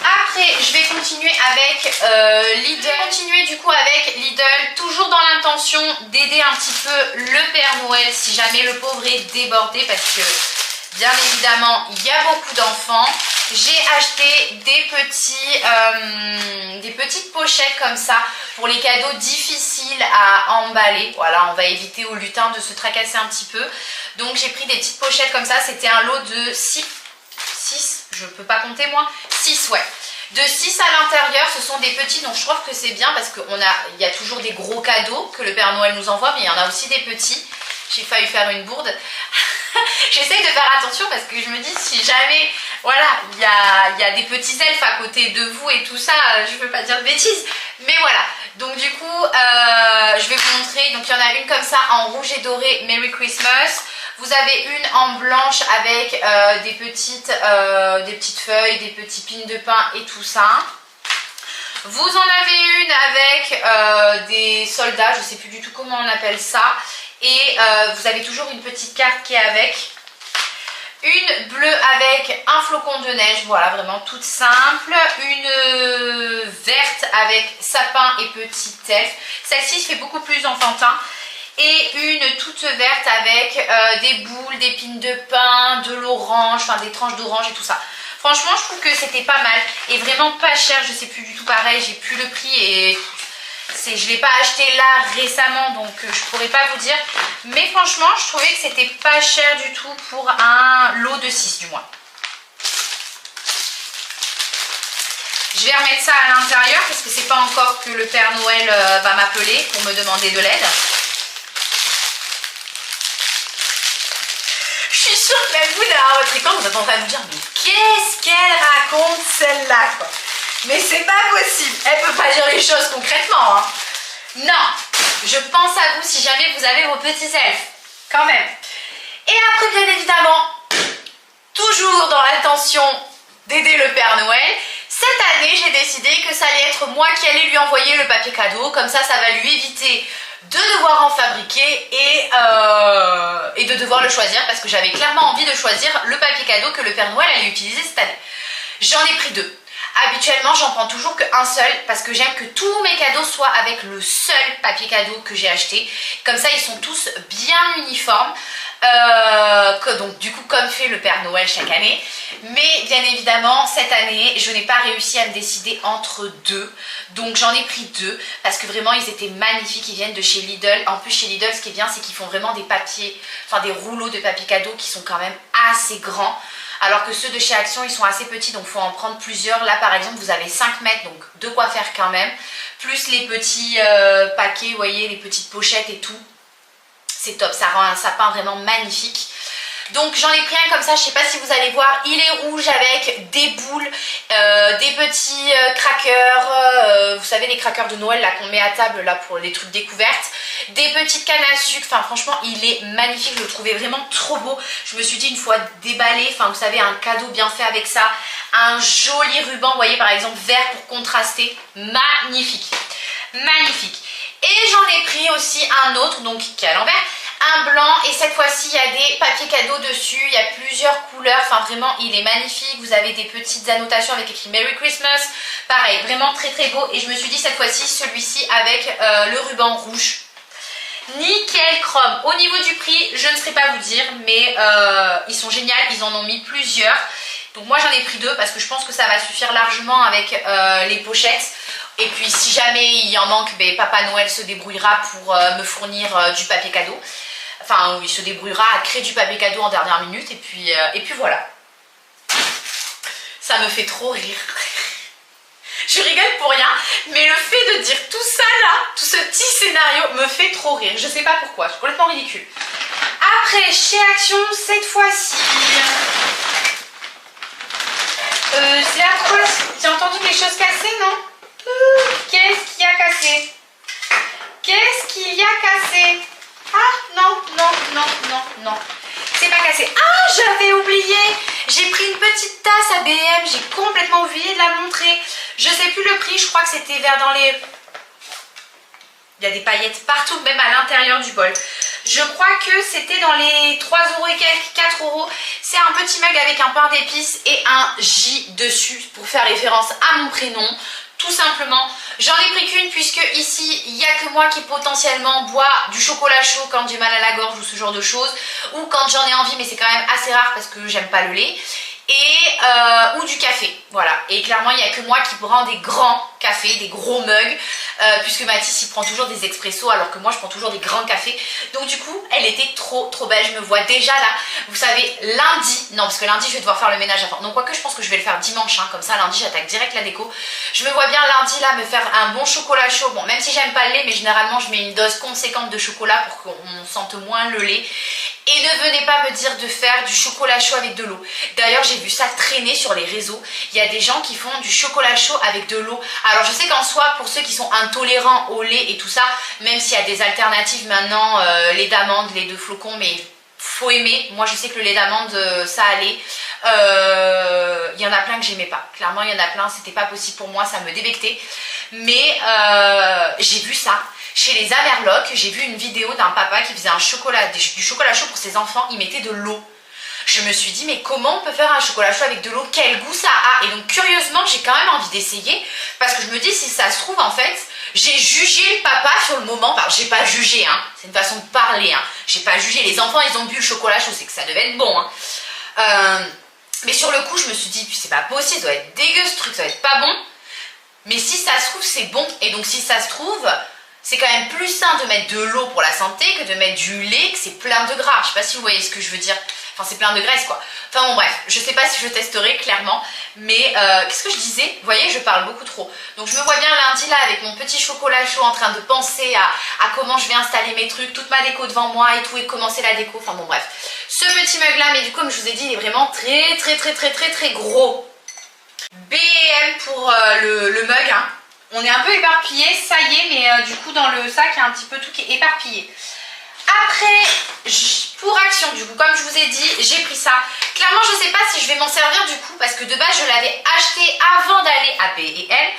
S1: Après, je vais continuer avec Lidl. Toujours dans l'intention d'aider un petit peu le Père Noël si jamais le pauvre est débordé, parce que bien évidemment il y a beaucoup d'enfants. J'ai acheté des petites pochettes comme ça pour les cadeaux difficiles à emballer. Voilà, on va éviter au lutin de se tracasser un petit peu. Donc j'ai pris des petites pochettes comme ça. C'était un lot de 6, je peux pas compter moi, 6, ouais. De 6 à l'intérieur, ce sont des petits, donc je trouve que c'est bien parce qu'il y a toujours des gros cadeaux que le Père Noël nous envoie, mais il y en a aussi des petits. J'ai failli faire une bourde. J'essaye de faire attention parce que je me dis, si jamais, voilà, il y a des petits elfes à côté de vous et tout ça, je ne veux pas dire de bêtises, mais voilà. Donc du coup, je vais vous montrer, donc il y en a une comme ça en rouge et doré, Merry Christmas. Vous avez une en blanche avec des petites feuilles, des petits pins de pain et tout ça. Vous en avez une avec des soldats, je ne sais plus du tout comment on appelle ça. Et vous avez toujours une petite carte qui est avec. une bleue avec un flocon de neige, voilà, vraiment toute simple. Une verte avec sapin et petit elfe. Celle-ci fait beaucoup plus enfantin. Et une toute verte avec des boules, des pines de pin, de l'orange, enfin des tranches d'orange et tout ça. Franchement, je trouve que c'était pas mal et vraiment pas cher. Je sais plus du tout pareil, j'ai plus le prix et je ne l'ai pas acheté là récemment, donc je pourrais pas vous dire. Mais franchement, je trouvais que c'était pas cher du tout pour un lot de 6 du moins. Je vais remettre ça à l'intérieur parce que c'est pas encore que le Père Noël va m'appeler pour me demander de l'aide. Je suis sûre que même vous, derrière votre écran, vous êtes en train de vous dire mais qu'est-ce qu'elle raconte celle-là quoi. Mais c'est pas possible, elle peut pas dire les choses concrètement hein. Non, je pense à vous si jamais vous avez vos petits elfes, quand même. Et après bien évidemment, toujours dans l'intention d'aider le Père Noël, cette année j'ai décidé que ça allait être moi qui allais lui envoyer le papier cadeau, comme ça va lui éviter de devoir en fabriquer et de devoir le choisir parce que j'avais clairement envie de choisir le papier cadeau que le Père Noël allait utiliser cette année. J'en ai pris 2. Habituellement j'en prends toujours qu'un seul parce que j'aime que tous mes cadeaux soient avec le seul papier cadeau que j'ai acheté. Comme ça ils sont tous bien uniformes. Donc du coup comme fait le Père Noël chaque année. Mais bien évidemment cette année je n'ai pas réussi à me décider entre 2. Donc j'en ai pris 2 parce que vraiment ils étaient magnifiques. Ils viennent de chez Lidl. En plus chez Lidl ce qui est bien c'est qu'ils font vraiment des papiers, enfin des rouleaux de papier cadeau qui sont quand même assez grands. Alors que ceux de chez Action ils sont assez petits donc il faut en prendre plusieurs. Là par exemple vous avez 5 mètres donc de quoi faire quand même. Plus les petits paquets, vous voyez les petites pochettes et tout. C'est top, ça rend un sapin vraiment magnifique. Donc j'en ai pris un comme ça, je sais pas si vous allez voir, il est rouge avec des boules, des petits crackers, vous savez les crackers de Noël là qu'on met à table là pour les trucs découvertes, des petites cannes à sucre, enfin franchement il est magnifique, je le trouvais vraiment trop beau. Je me suis dit une fois déballé, enfin vous savez un cadeau bien fait avec ça, un joli ruban, vous voyez par exemple vert pour contraster, magnifique, magnifique. Et j'en ai pris aussi un autre, donc qui est à l'envers, un blanc et cette fois-ci il y a des papiers cadeaux dessus, il y a plusieurs couleurs, enfin vraiment il est magnifique, vous avez des petites annotations avec écrit Merry Christmas, pareil, vraiment très très beau et je me suis dit cette fois-ci celui-ci avec le ruban rouge. Nickel chrome. Au niveau du prix, je ne saurais pas vous dire, mais ils sont géniaux, ils en ont mis plusieurs. Donc moi j'en ai pris 2 parce que je pense que ça va suffire largement avec les pochettes. Et puis si jamais il en manque, ben, Papa Noël se débrouillera pour me fournir du papier cadeau. Enfin, il se débrouillera à créer du papier cadeau en dernière minute. Et puis voilà. Ça me fait trop rire. Je rigole pour rien, mais le fait de dire tout ça là, tout ce petit scénario me fait trop rire. Je sais pas pourquoi, c'est complètement ridicule. Après, chez Action, cette fois-ci... c'est la quoi? J'ai entendu quelque chose casser, non? Qu'est-ce qu'il y a cassé? Qu'est-ce qu'il y a cassé? Ah non, non, non, non, non. C'est pas cassé. Ah, j'avais oublié. J'ai pris une petite tasse ABM. J'ai complètement oublié de la montrer. Je sais plus le prix. Je crois que c'était vers dans les... Il y a des paillettes partout, même à l'intérieur du bol. Je crois que c'était dans les 3 € et quelques, 4 €. C'est un petit mug avec un pain d'épices et un J dessus pour faire référence à mon prénom. Tout simplement, j'en ai pris qu'une puisque ici il n'y a que moi qui potentiellement bois du chocolat chaud quand j'ai mal à la gorge ou ce genre de choses, ou quand j'en ai envie, mais c'est quand même assez rare parce que j'aime pas le lait, et ou du café, voilà. Et clairement il n'y a que moi qui prends des grands cafés, des gros mugs, puisque Mathis il prend toujours des expressos alors que moi je prends toujours des grands cafés. Donc du coup elle était trop belle, je me vois déjà là, vous savez, lundi, non parce que lundi je vais devoir faire le ménage avant, donc quoique je pense que je vais le faire dimanche, hein, comme ça lundi j'attaque direct la déco. Je me vois bien lundi là me faire un bon chocolat chaud, bon même si j'aime pas le lait, mais généralement je mets une dose conséquente de chocolat pour qu'on sente moins le lait. Et ne venez pas me dire de faire du chocolat chaud avec de l'eau. D'ailleurs j'ai vu ça traîner sur les réseaux, il y a des gens qui font du chocolat chaud avec de l'eau. Alors je sais qu'en soi pour ceux qui sont intolérants au lait et tout ça, même s'il y a des alternatives maintenant, lait d'amande, lait de flocon, mais faut aimer. Moi je sais que le lait d'amande ça allait. Il y en a plein que j'aimais pas, clairement il y en a plein, c'était pas possible pour moi, ça me débectait. Mais j'ai vu ça chez les Amerlocs, j'ai vu une vidéo d'un papa qui faisait du chocolat chaud pour ses enfants, il mettait de l'eau. Je me suis dit mais comment on peut faire un chocolat chaud avec de l'eau, quel goût ça a? Et donc curieusement j'ai quand même envie d'essayer parce que je me dis si ça se trouve en fait j'ai jugé le papa sur le moment. Enfin j'ai pas jugé hein, c'est une façon de parler hein. J'ai pas jugé, les enfants ils ont bu le chocolat chaud, c'est que ça devait être bon hein. Mais sur le coup je me suis dit c'est pas possible, ça doit être dégueu ce truc, ça doit être pas bon. Mais si ça se trouve c'est bon, et donc si ça se trouve c'est quand même plus sain de mettre de l'eau pour la santé que de mettre du lait, que c'est plein de gras. Je sais pas si vous voyez ce que je veux dire. Enfin, c'est plein de graisse quoi. Enfin bon bref, je sais pas si je testerai clairement. Mais qu'est-ce que je disais? Vous voyez, je parle beaucoup trop. Donc je me vois bien lundi là avec mon petit chocolat chaud en train de penser à comment je vais installer mes trucs, toute ma déco devant moi et tout, et commencer la déco. Enfin bon bref. Ce petit mug là, mais du coup comme je vous ai dit, il est vraiment très gros. B&M pour le mug hein. On est un peu éparpillé, ça y est, mais du coup dans le sac il y a un petit peu tout qui est éparpillé. Après, pour Action, du coup, comme je vous ai dit, j'ai pris ça. Clairement, je ne sais pas si je vais m'en servir du coup, parce que de base, je l'avais acheté avant d'aller à B&M.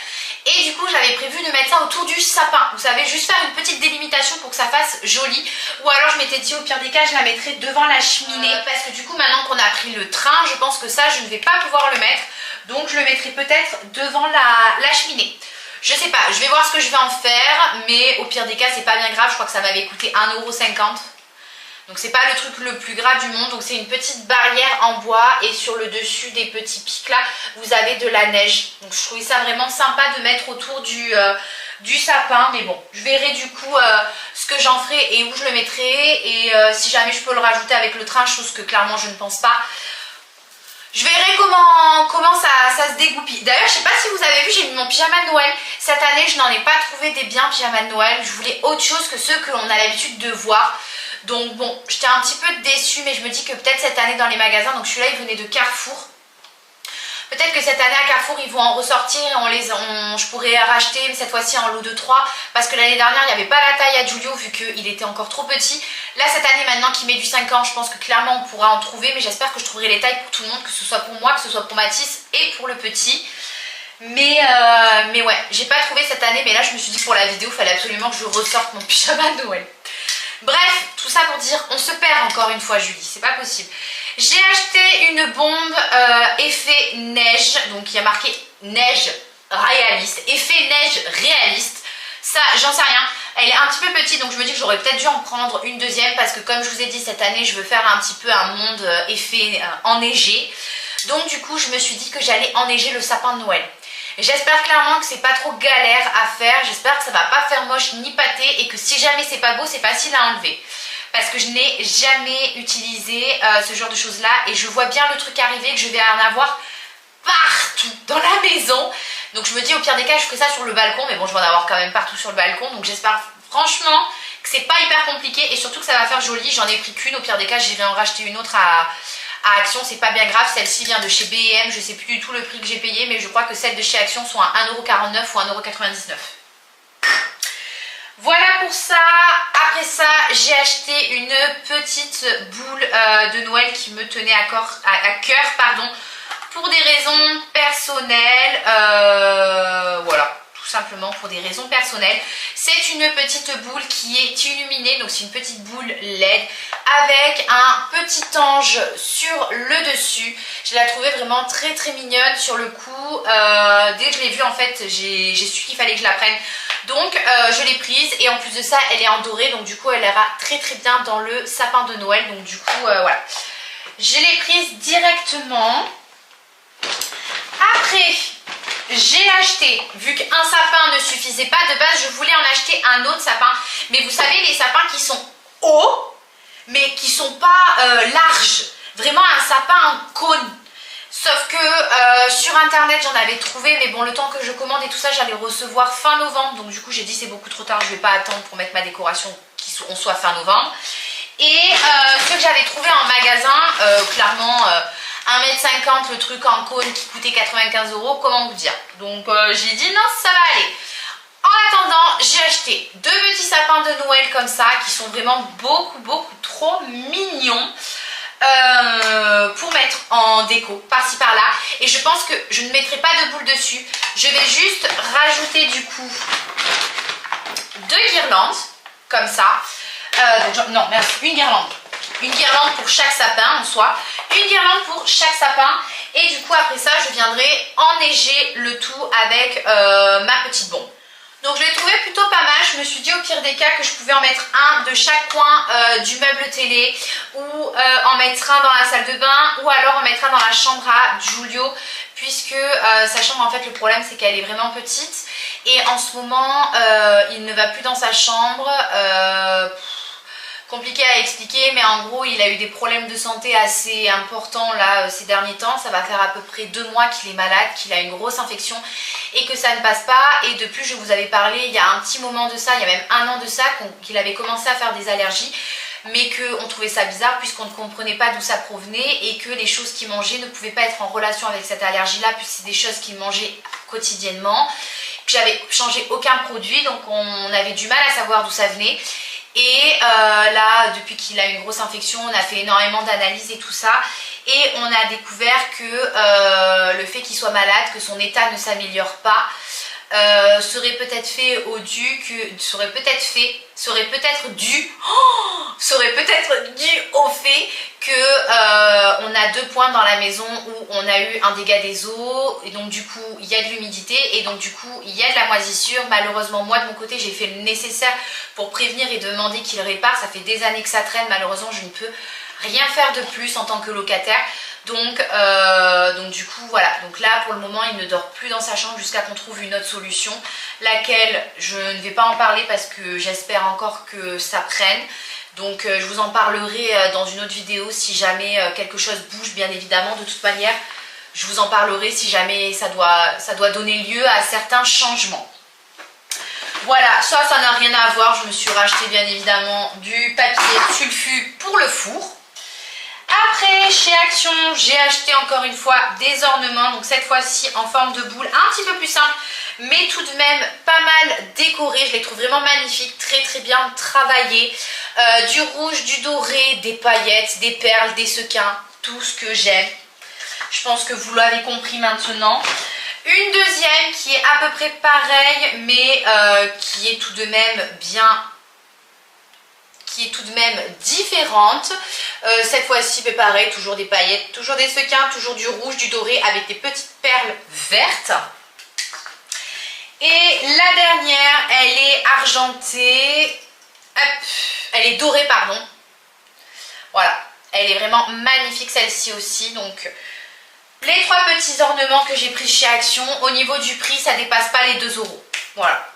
S1: Et du coup, j'avais prévu de mettre ça autour du sapin. Vous savez, juste faire une petite délimitation pour que ça fasse joli. Ou alors, je m'étais dit, au pire des cas, je la mettrais devant la cheminée. Parce que du coup, maintenant qu'on a pris le train, je pense que ça, je ne vais pas pouvoir le mettre. Donc, je le mettrai peut-être devant la cheminée. Je sais pas, je vais voir ce que je vais en faire, mais au pire des cas, c'est pas bien grave. Je crois que ça m'avait coûté 1,50 €. Donc c'est pas le truc le plus grave du monde. Donc c'est une petite barrière en bois et sur le dessus des petits pics là, vous avez de la neige. Donc je trouvais ça vraiment sympa de mettre autour du sapin. Mais bon, je verrai du coup ce que j'en ferai et où je le mettrai. Et si jamais je peux le rajouter avec le train, chose que clairement je ne pense pas. Je verrai comment ça se dégoupille. D'ailleurs, je sais pas si vous avez vu, j'ai mis mon pyjama de Noël. Cette année, je n'en ai pas trouvé des biens pyjama de Noël. Je voulais autre chose que ceux que l'on a l'habitude de voir. Donc bon, j'étais un petit peu déçue, mais je me dis que peut-être cette année dans les magasins, donc celui-là, il venait de Carrefour. Peut-être que cette année à Carrefour, ils vont en ressortir et je pourrais racheter cette fois-ci en lot de 3. Parce que l'année dernière, il n'y avait pas la taille à Giulio vu qu'il était encore trop petit. Là, cette année, maintenant qu'il met du 5 ans, je pense que clairement, on pourra en trouver. Mais j'espère que je trouverai les tailles pour tout le monde, que ce soit pour moi, que ce soit pour Mathis et pour le petit. Mais ouais, j'ai pas trouvé cette année. Mais là, je me suis dit que pour la vidéo, il fallait absolument que je ressorte mon pyjama de Noël. Bref, tout ça pour dire, on se perd encore une fois, Julie, c'est pas possible. J'ai acheté une bombe effet neige, donc il y a marqué neige réaliste, effet neige réaliste. Ça, j'en sais rien. Elle est un petit peu petite, donc je me dis que j'aurais peut-être dû en prendre une deuxième parce que comme je vous ai dit, cette année, je veux faire un petit peu un monde effet enneigé. Donc du coup, je me suis dit que j'allais enneiger le sapin de Noël. J'espère clairement que c'est pas trop galère à faire, j'espère que ça va pas faire moche ni pâté et que si jamais c'est pas beau, c'est facile à enlever. Parce que je n'ai jamais utilisé ce genre de choses là et je vois bien le truc arriver, que je vais en avoir partout dans la maison. Donc je me dis au pire des cas je ferai ça sur le balcon, mais bon je vais en avoir quand même partout sur le balcon. Donc j'espère franchement que c'est pas hyper compliqué et surtout que ça va faire joli. J'en ai pris qu'une, au pire des cas j'irai en racheter une autre à Action, c'est pas bien grave. Celle-ci vient de chez B&M, je sais plus du tout le prix que j'ai payé, mais je crois que celles de chez Action sont à 1,49 € ou 1,99 €. Voilà pour ça. Après ça, j'ai acheté une petite boule de Noël qui me tenait à cœur, pardon, pour des raisons personnelles. Voilà, tout simplement pour des raisons personnelles. C'est une petite boule qui est illuminée, donc c'est une petite boule LED avec un petit ange sur le dessus. Je la trouvais vraiment très mignonne sur le coup. Dès que je l'ai vue en fait, j'ai su qu'il fallait que je la prenne. Donc je l'ai prise et en plus de ça elle est en doré, donc du coup elle ira très bien dans le sapin de Noël. Donc du coup voilà, je l'ai prise directement. Après j'ai acheté, vu qu'un sapin ne suffisait pas, de base je voulais en acheter un autre sapin. Mais vous savez les sapins qui sont hauts mais qui sont pas larges, vraiment un sapin en cône. Sauf que sur internet j'en avais trouvé, mais bon le temps que je commande et tout ça j'allais recevoir fin novembre. Donc du coup j'ai dit c'est beaucoup trop tard, je vais pas attendre pour mettre ma décoration qu'on soit fin novembre. Et ce que j'avais trouvé en magasin, clairement 1,50 m le truc en cône qui coûtait 95 €, comment vous dire. Donc j'ai dit non ça va aller. En attendant, j'ai acheté deux petits sapins de Noël comme ça qui sont vraiment beaucoup trop mignons pour mettre en déco par-ci par-là. Et je pense que je ne mettrai pas de boule dessus. Je vais juste rajouter du coup deux guirlandes comme ça. Donc, non, merde, une guirlande. une guirlande pour chaque sapin en soi, une guirlande pour chaque sapin. Et du coup après ça je viendrai enneiger le tout avec ma petite bombe. Donc je l'ai trouvé plutôt pas mal. Je me suis dit au pire des cas que je pouvais en mettre un de chaque coin du meuble télé, ou en mettre un dans la salle de bain, ou alors en mettre un dans la chambre à Giulio, puisque sa chambre en fait le problème c'est qu'elle est vraiment petite et en ce moment il ne va plus dans sa chambre. Compliqué à expliquer, mais en gros il a eu des problèmes de santé assez importants là ces derniers temps. Ça va faire à peu près 2 mois qu'il est malade, qu'il a une grosse infection et que ça ne passe pas. Et de plus, je vous avais parlé il y a un petit moment de ça, il y a même 1 an de ça, qu'il avait commencé à faire des allergies, mais qu'on trouvait ça bizarre puisqu'on ne comprenait pas d'où ça provenait et que les choses qu'il mangeait ne pouvaient pas être en relation avec cette allergie là, puisque c'est des choses qu'il mangeait quotidiennement. J'avais changé aucun produit, donc on avait du mal à savoir d'où ça venait. Et là, depuis qu'il a une grosse infection, on a fait énormément d'analyses et tout ça. Et on a découvert que le fait qu'il soit malade, que son état ne s'améliore pas, serait peut-être fait au dû que serait peut-être dû au fait que on a 2 points dans la maison où on a eu un dégât des eaux et donc du coup il y a de l'humidité et donc du coup il y a de la moisissure. Malheureusement moi de mon côté j'ai fait le nécessaire pour prévenir et demander qu'il répare. Ça fait des années que ça traîne, malheureusement je ne peux rien faire de plus en tant que locataire. Donc du coup voilà, donc là pour le moment il ne dort plus dans sa chambre jusqu'à qu'on trouve une autre solution, laquelle je ne vais pas en parler parce que j'espère encore que ça prenne. Donc je vous en parlerai dans une autre vidéo si jamais quelque chose bouge, bien évidemment. De toute manière je vous en parlerai si jamais ça doit donner lieu à certains changements. Voilà, ça n'a rien à voir. Je me suis racheté bien évidemment du papier sulfu pour le four. Après, chez Action, j'ai acheté encore une fois des ornements, donc cette fois-ci en forme de boule, un petit peu plus simple, mais tout de même pas mal décoré. Je les trouve vraiment magnifiques, très très bien travaillés. Du rouge, du doré, des paillettes, des perles, des sequins, tout ce que j'aime. Je pense que vous l'avez compris maintenant. Une deuxième qui est à peu près pareille, mais qui est tout de même différente. Cette fois-ci, pareil, toujours des paillettes, toujours des sequins, toujours du rouge, du doré avec des petites perles vertes. Et la dernière, elle est argentée, hop, elle est dorée, pardon. Voilà, elle est vraiment magnifique celle-ci aussi. Donc, les 3 petits ornements que j'ai pris chez Action, au niveau du prix, ça dépasse pas les 2 €. Voilà.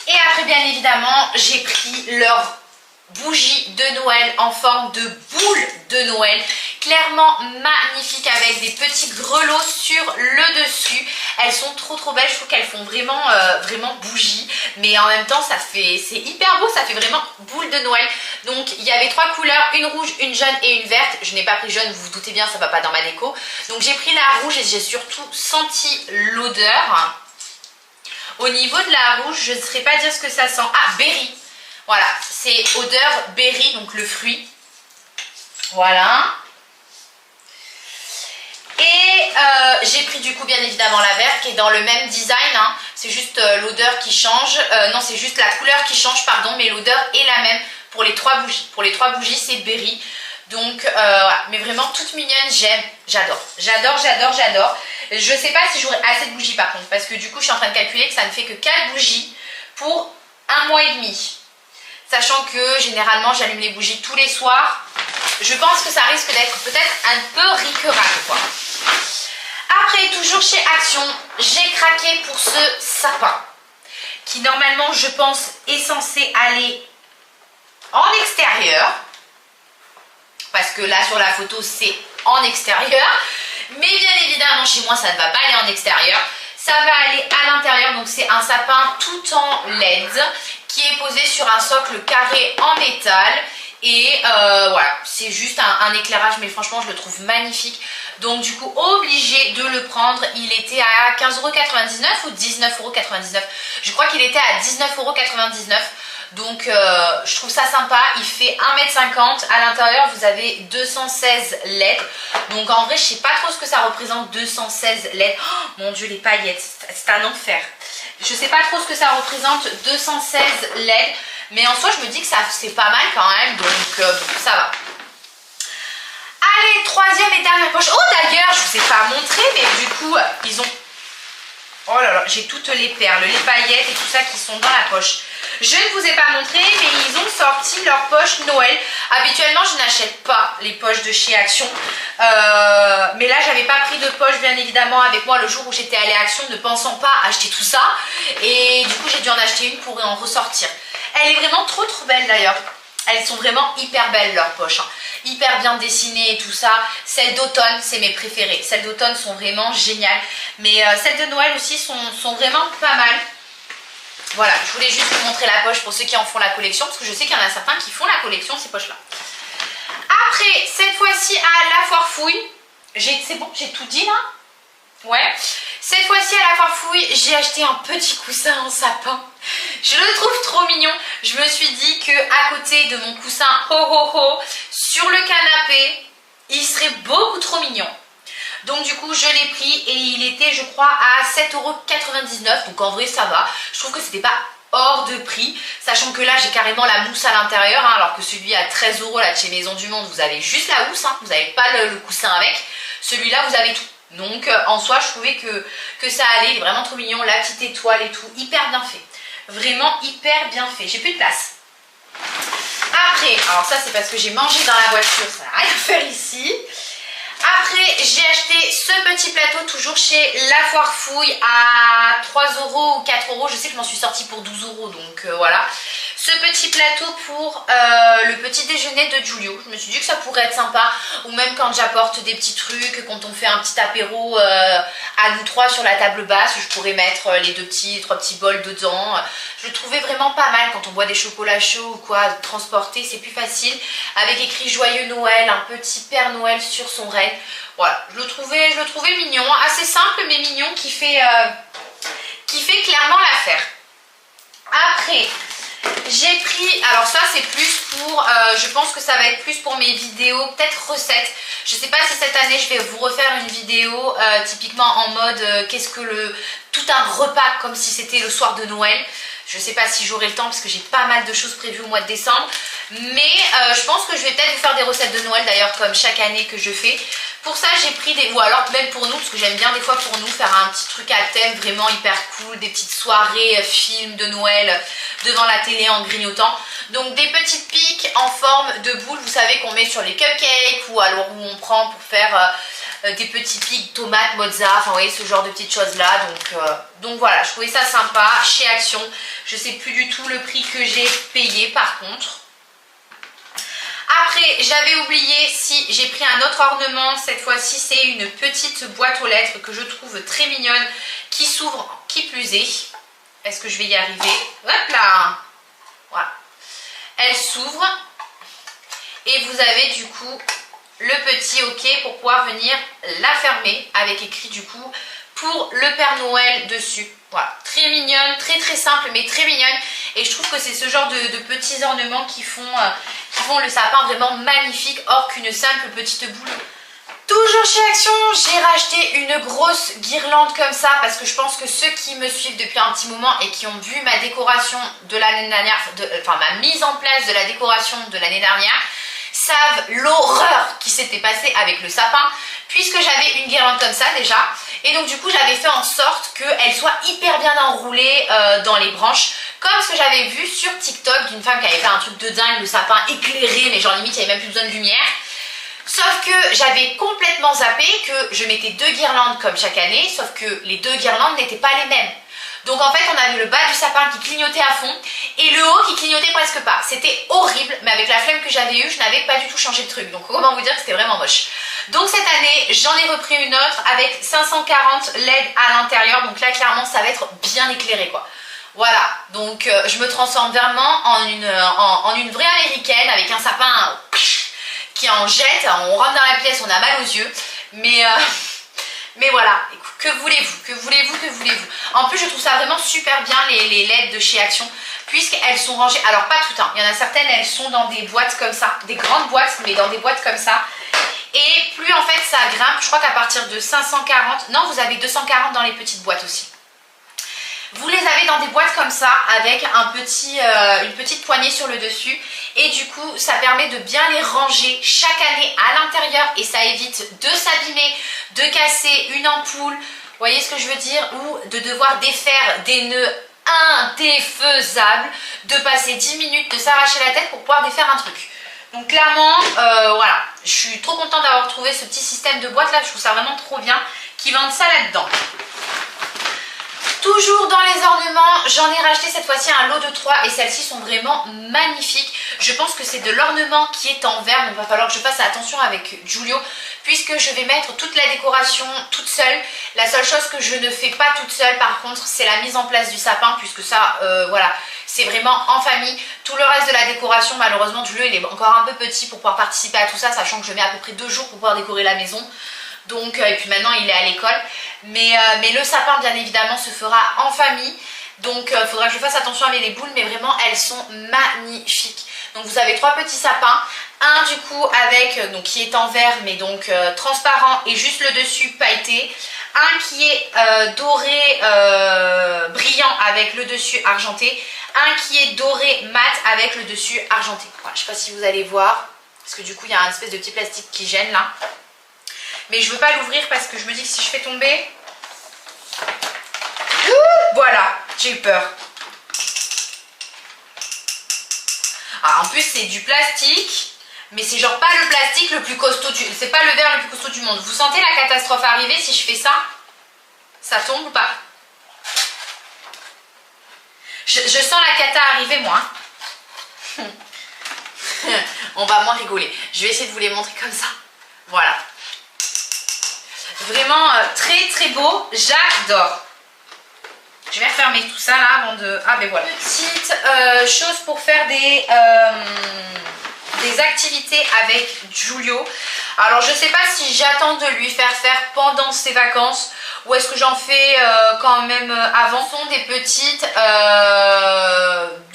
S1: Et après, bien évidemment, j'ai pris leur bougie de Noël en forme de boule de Noël, clairement magnifique avec des petits grelots sur le dessus. Elles sont trop belles, je trouve qu'elles font vraiment bougie, mais en même temps c'est hyper beau, ça fait vraiment boule de Noël. Donc il y avait 3 couleurs, une rouge, une jaune et une verte. Je n'ai pas pris jaune, vous vous doutez bien, ça va pas dans ma déco. Donc j'ai pris la rouge et j'ai surtout senti l'odeur. Au niveau de la rouge, je ne saurais pas dire ce que ça sent. Ah, berry. Voilà, c'est odeur berry, donc le fruit. Voilà. Et j'ai pris du coup bien évidemment la verte qui est dans le même design. Hein. C'est juste l'odeur qui change. Non, c'est juste la couleur qui change, pardon, mais l'odeur est la même pour les 3 bougies. Pour les 3 bougies, c'est berry. Donc voilà, mais vraiment toute mignonne, j'aime, j'adore. Je sais pas si j'aurai assez de bougies par contre, parce que du coup je suis en train de calculer que ça ne fait que 4 bougies pour 1 mois et demi. Sachant que généralement j'allume les bougies tous les soirs. Je pense que ça risque d'être peut-être un peu ric-rac quoi. Après, toujours chez Action, j'ai craqué pour ce sapin. Qui normalement je pense est censé aller en extérieur. Parce que là sur la photo c'est en extérieur. Mais bien évidemment chez moi ça ne va pas aller en extérieur. Ça va aller à l'intérieur. Donc c'est un sapin tout en LED qui est posé sur un socle carré en métal. Et voilà, c'est juste un éclairage, mais franchement je le trouve magnifique. Donc du coup obligé de le prendre. Il était à 15,99 € ou 19,99 €. Je crois qu'il était à 19,99 €. Donc je trouve ça sympa. Il fait 1,50 m. À l'intérieur vous avez 216 LED. Donc en vrai je sais pas trop ce que ça représente 216 LED. Oh, mon dieu, les paillettes, c'est un enfer. Je sais pas trop ce que ça représente 216 LED. Mais en soi je me dis que c'est pas mal quand même. Donc ça va. vous ai pas montré, mais du coup, ils ont... Oh là là, j'ai toutes les perles, les paillettes et tout ça qui sont dans la poche. Je ne vous ai pas montré, mais ils ont sorti leur poche Noël. Habituellement, je n'achète pas les poches de chez Action. Mais là, j'avais pas pris de poche, bien évidemment, avec moi le jour où j'étais allée à Action, ne pensant pas acheter tout ça. Et du coup, j'ai dû en acheter une pour en ressortir. Elle est vraiment trop belle d'ailleurs. Elles sont vraiment hyper belles leurs poches, hein. Hyper bien dessinées et tout ça. Celles d'automne, c'est mes préférées. Celles d'automne sont vraiment géniales. Mais celles de Noël aussi sont vraiment pas mal. Voilà, je voulais juste vous montrer la poche pour ceux qui en font la collection, parce que je sais qu'il y en a certains qui font la collection, ces poches-là. Après, cette fois-ci à la foire fouille, c'est bon, j'ai tout dit là? Ouais. Cette fois-ci à la foire fouille, j'ai acheté un petit coussin en sapin. Je le trouve trop mignon. Je me suis dit que à côté de mon coussin ho ho ho sur le canapé, il serait beaucoup trop mignon. Donc du coup je l'ai pris et il était je crois à 7,99 €. Donc en vrai ça va. Je trouve que c'était pas hors de prix. Sachant que là j'ai carrément la mousse à l'intérieur, hein, alors que celui à 13 € là de chez Maison du Monde, vous avez juste la mousse, hein, vous n'avez pas le coussin avec. Celui-là vous avez tout. Donc en soi je trouvais que ça allait, il est vraiment trop mignon, la petite étoile et tout, hyper bien fait. Vraiment hyper bien fait. J'ai plus de place. Après, alors ça c'est parce que j'ai mangé dans la voiture, ça n'a rien à faire ici. Après, j'ai acheté ce petit plateau toujours chez La Foire Fouille à 3 € ou 4 €. Je sais que je m'en suis sortie pour 12 €, donc voilà. Ce petit plateau pour le petit déjeuner de Giulio. Je me suis dit que ça pourrait être sympa. Ou même quand j'apporte des petits trucs, quand on fait un petit apéro à nous trois sur la table basse, je pourrais mettre les trois petits bols dedans. Je le trouvais vraiment pas mal quand on boit des chocolats chauds ou quoi. Transporter, c'est plus facile. Avec écrit Joyeux Noël, un petit Père Noël sur son renne. Voilà, je le trouvais mignon. Assez simple mais mignon qui fait clairement l'affaire. Après... j'ai pris, alors ça c'est plus pour, je pense que ça va être plus pour mes vidéos, peut-être recettes. Je sais pas si cette année je vais vous refaire une vidéo typiquement en mode tout un repas comme si c'était le soir de Noël. Je sais pas si j'aurai le temps parce que j'ai pas mal de choses prévues au mois de décembre. Mais je pense que je vais peut-être vous faire des recettes de Noël d'ailleurs comme chaque année que je fais. Pour ça j'ai pris ou alors même pour nous, parce que j'aime bien des fois pour nous faire un petit truc à thème vraiment hyper cool, des petites soirées films de Noël devant la télé en grignotant. Donc des petites piques en forme de boule, vous savez qu'on met sur les cupcakes ou alors où on prend pour faire des petits pics tomates, mozza, enfin vous voyez ce genre de petites choses là. Donc voilà, je trouvais ça sympa chez Action. Je sais plus du tout le prix que j'ai payé par contre. Après, j'avais oublié, si j'ai pris un autre ornement, cette fois-ci c'est une petite boîte aux lettres que je trouve très mignonne, qui s'ouvre, qui plus est. Est-ce que je vais y arriver? Hop là! Voilà. Elle s'ouvre et vous avez du coup le petit OK pour pouvoir venir la fermer avec écrit du coup pour le Père Noël dessus. Voilà, très mignonne, très simple mais très mignonne. Et je trouve que c'est ce genre de petits ornements qui font le sapin vraiment magnifique, hors qu'une simple petite boule. Toujours chez Action, j'ai racheté une grosse guirlande comme ça parce que je pense que ceux qui me suivent depuis un petit moment et qui ont vu ma décoration de l'année dernière, enfin ma mise en place de la décoration de l'année dernière, savent l'horreur qui s'était passée avec le sapin puisque j'avais une guirlande comme ça déjà et donc du coup j'avais fait en sorte qu'elle soit hyper bien enroulée dans les branches comme ce que j'avais vu sur TikTok d'une femme qui avait fait un truc de dingue, le sapin éclairé mais genre limite il n'y avait même plus besoin de lumière. Sauf que j'avais complètement zappé que je mettais deux guirlandes comme chaque année, sauf que les deux guirlandes n'étaient pas les mêmes. Donc en fait on avait le bas du sapin qui clignotait à fond et le haut qui clignotait presque pas. C'était horrible, mais avec la flemme que j'avais eue, je n'avais pas du tout changé de truc. Donc comment vous dire que c'était vraiment moche. Donc cette année, j'en ai repris une autre avec 540 LED à l'intérieur. Donc là clairement ça va être bien éclairé quoi. Voilà, donc je me transforme vraiment en une vraie américaine avec un sapin qui en jette. On rentre dans la pièce, on a mal aux yeux. Mais voilà, que voulez-vous. En plus je trouve ça vraiment super bien les LED de chez Action puisqu'elles sont rangées, alors pas toutes, hein. Il y en a certaines elles sont dans des boîtes comme ça, des grandes boîtes mais dans des boîtes comme ça. Et plus en fait ça grimpe, je crois qu'à partir de 540, non vous avez 240 dans les petites boîtes aussi. Vous les avez dans des boîtes comme ça avec une petite poignée sur le dessus et du coup ça permet de bien les ranger chaque année à l'intérieur et ça évite de s'abîmer, de casser une ampoule, vous voyez ce que je veux dire, ou de devoir défaire des nœuds indéfaisables, de passer 10 minutes, de s'arracher la tête pour pouvoir défaire un truc. Donc clairement, voilà, je suis trop contente d'avoir trouvé ce petit système de boîte là, je trouve ça vraiment trop bien qu'ils vendent ça là-dedans. Toujours dans les ornements, j'en ai racheté cette fois-ci un lot de 3 et celles-ci sont vraiment magnifiques. Je pense que c'est de l'ornement qui est en verre, donc il va falloir que je fasse attention avec Giulio puisque je vais mettre toute la décoration toute seule. La seule chose que je ne fais pas toute seule par contre, c'est la mise en place du sapin puisque ça, voilà, c'est vraiment en famille. Tout le reste de la décoration, malheureusement, Giulio il est encore un peu petit pour pouvoir participer à tout ça, sachant que je mets à peu près 2 jours pour pouvoir décorer la maison. Donc, et puis maintenant il est à l'école, mais le sapin bien évidemment se fera en famille, donc il faudra que je fasse attention avec les boules, mais vraiment elles sont magnifiques. Donc vous avez 3 petits sapins, un du coup avec, donc qui est en verre mais donc transparent et juste le dessus pailleté, un qui est doré brillant avec le dessus argenté, un qui est doré mat avec le dessus argenté. Voilà, je ne sais pas si vous allez voir, parce que du coup il y a un espèce de petit plastique qui gêne là. Mais je veux pas l'ouvrir parce que je me dis que si je fais tomber... Voilà, j'ai eu peur. Ah, en plus c'est du plastique, mais c'est genre pas le plastique le plus costaud du... C'est pas le verre le plus costaud du monde. Vous sentez la catastrophe arriver si je fais ça? Ça tombe ou pas? Je sens la cata arriver moi. On va moins rigoler. Je vais essayer de vous les montrer comme ça. Voilà. Vraiment très très beau, j'adore. Je vais refermer tout ça là avant de... Ah ben voilà. Petite chose pour faire des activités avec Giulio. Alors je sais pas si j'attends de lui faire pendant ses vacances ou est-ce que j'en fais quand même avant. Ce sont des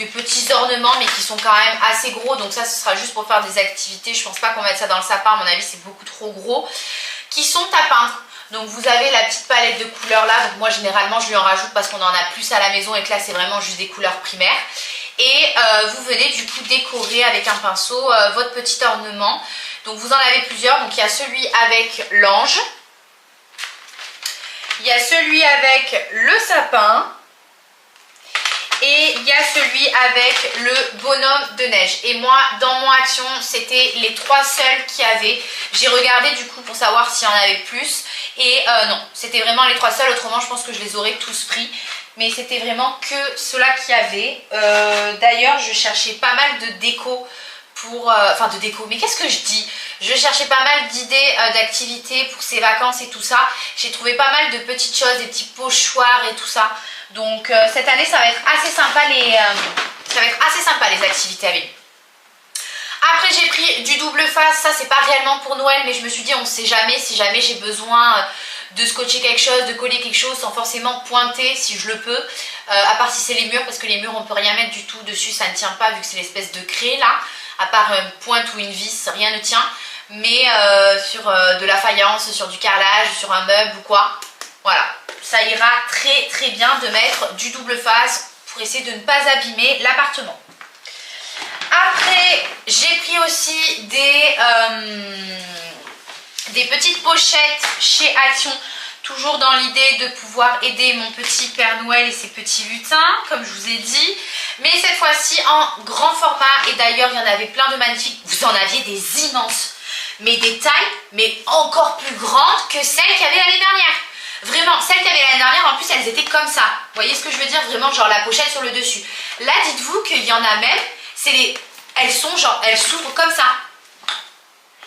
S1: petits ornements mais qui sont quand même assez gros. Donc ça ce sera juste pour faire des activités. Je pense pas qu'on mette ça dans le sapin, à mon avis c'est beaucoup trop gros. Qui sont à peindre. Donc vous avez la petite palette de couleurs là, donc moi généralement je lui en rajoute parce qu'on en a plus à la maison et que là c'est vraiment juste des couleurs primaires. Et vous venez du coup décorer avec un pinceau votre petit ornement. Donc vous en avez plusieurs, donc il y a celui avec l'ange, il y a celui avec le sapin, et il y a celui avec le bonhomme de neige. Et moi, dans mon action, c'était les 3 seuls qu'il y avait. J'ai regardé du coup pour savoir s'il y en avait plus. Et non, c'était vraiment les 3 seuls. Autrement, je pense que je les aurais tous pris. Mais c'était vraiment que ceux-là qu'il y avait. D'ailleurs, je cherchais pas mal de déco pour... Enfin, de déco, mais qu'est-ce que je dis? Je cherchais pas mal d'idées d'activités pour ces vacances et tout ça. J'ai trouvé pas mal de petites choses, des petits pochoirs et tout ça. Donc cette année ça va être assez sympa les activités avec lui. Après j'ai pris du double face, ça c'est pas réellement pour Noël mais je me suis dit on sait jamais, si jamais j'ai besoin de scotcher quelque chose, de coller quelque chose sans forcément pointer si je le peux, à part si c'est les murs parce que les murs on peut rien mettre du tout dessus, ça ne tient pas vu que c'est l'espèce de craie là, à part une pointe ou une vis, rien ne tient, mais sur de la faïence, sur du carrelage, sur un meuble ou quoi, voilà. Ça ira très très bien de mettre du double face pour essayer de ne pas abîmer l'appartement. Après, j'ai pris aussi des petites pochettes chez Action, toujours dans l'idée de pouvoir aider mon petit Père Noël et ses petits lutins, comme je vous ai dit. Mais cette fois-ci en grand format, et d'ailleurs il y en avait plein de magnifiques. Vous en aviez des immenses, mais des tailles mais encore plus grandes que celles qu'il y avait l'année dernière. Vraiment, celles qu'il y avait l'année dernière, en plus, elles étaient comme ça. Vous voyez ce que je veux dire? Vraiment, genre la pochette sur le dessus. Là, dites-vous qu'il y en a même, elles sont genre, elles s'ouvrent comme ça.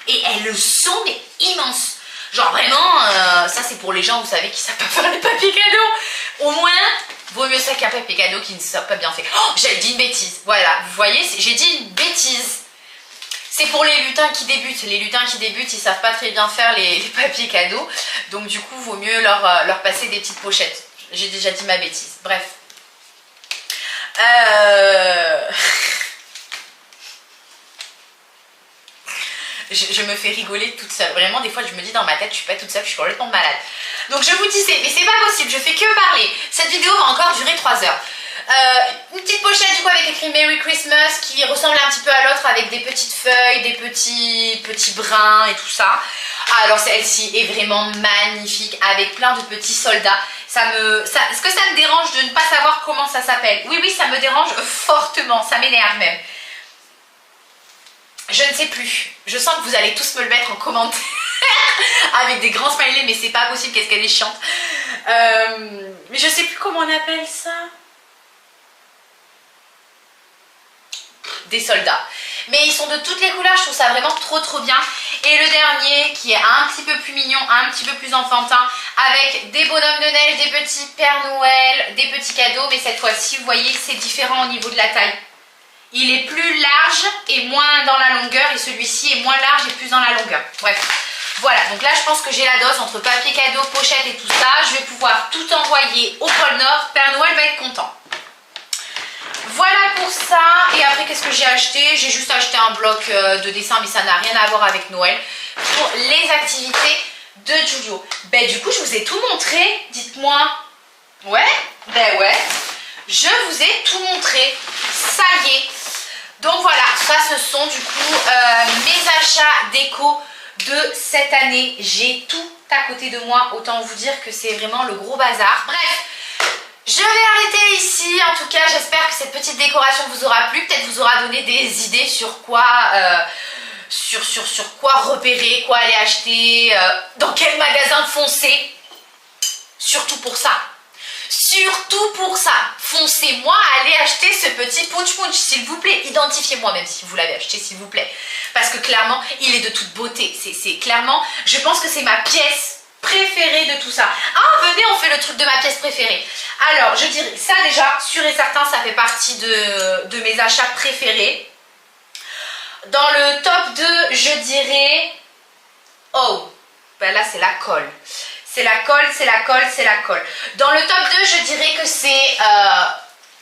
S1: Et elles sont, mais immenses. Genre vraiment, ça c'est pour les gens, vous savez, qui ne savent pas faire les papiers cadeaux. Au moins, vaut mieux ça qu'un papier cadeau qui ne soit pas bien fait. Oh, j'ai dit une bêtise. Voilà, vous voyez, j'ai dit une bêtise. C'est pour les lutins qui débutent. Les lutins qui débutent, ils savent pas très bien faire les papiers cadeaux. Donc du coup, vaut mieux leur passer des petites pochettes. J'ai déjà dit ma bêtise. Bref. Je me fais rigoler toute seule. Vraiment, des fois, je me dis dans ma tête, je suis pas toute seule, je suis complètement malade. Donc je vous disais, mais c'est pas possible, je fais que parler. Cette vidéo va encore durer 3 heures. Une petite pochette du coup avec écrit Merry Christmas qui ressemble un petit peu à l'autre avec des petites feuilles, des petits brins et tout ça. Alors celle-ci est vraiment magnifique avec plein de petits soldats. Est-ce que ça me dérange de ne pas savoir comment ça s'appelle? Oui, ça me dérange fortement, ça m'énerve même. Je ne sais plus. Je sens que vous allez tous me le mettre en commentaire avec des grands smileys, mais c'est pas possible, qu'est-ce qu'elle est chiante. Mais je sais plus comment on appelle ça. Des soldats. Mais ils sont de toutes les couleurs, je trouve ça vraiment trop bien. Et le dernier qui est un petit peu plus mignon, un petit peu plus enfantin, avec des bonhommes de neige, des petits Pères Noël, des petits cadeaux. Mais cette fois-ci, vous voyez, c'est différent au niveau de la taille. Il est plus large et moins dans la longueur, et celui-ci est moins large et plus dans la longueur. Bref, voilà. Donc là, je pense que j'ai la dose entre papier cadeau, pochette et tout ça. Je vais pouvoir tout envoyer au pôle Nord. Père Noël va être content. Voilà pour ça. Et après, qu'est-ce que j'ai acheté? J'ai juste acheté un bloc de dessin, mais ça n'a rien à voir avec Noël. Pour les activités de Giulio. Ben du coup, je vous ai tout montré. Dites-moi. Ouais? Ben ouais. Je vous ai tout montré. Ça y est. Donc voilà, ça ce sont du coup mes achats déco de cette année. J'ai tout à côté de moi. Autant vous dire que c'est vraiment le gros bazar. Bref. Je vais arrêter ici. En tout cas, j'espère que cette petite décoration vous aura plu. Peut-être vous aura donné des idées sur quoi, sur quoi repérer, quoi aller acheter, dans quel magasin foncer. Surtout pour ça. Surtout pour ça. Foncez-moi à aller acheter ce petit punch punch, s'il vous plaît. Identifiez-moi même si vous l'avez acheté, s'il vous plaît. Parce que clairement, il est de toute beauté. C'est clairement, je pense que c'est ma pièce préférée de tout ça. Ah, venez, on fait le truc de ma pièce préférée. Alors, je dirais ça déjà, sûr et certain, ça fait partie de mes achats préférés. Dans le top 2, je dirais... Oh, ben là, c'est la colle. C'est la colle, c'est la colle, c'est la colle. Dans le top 2, je dirais que c'est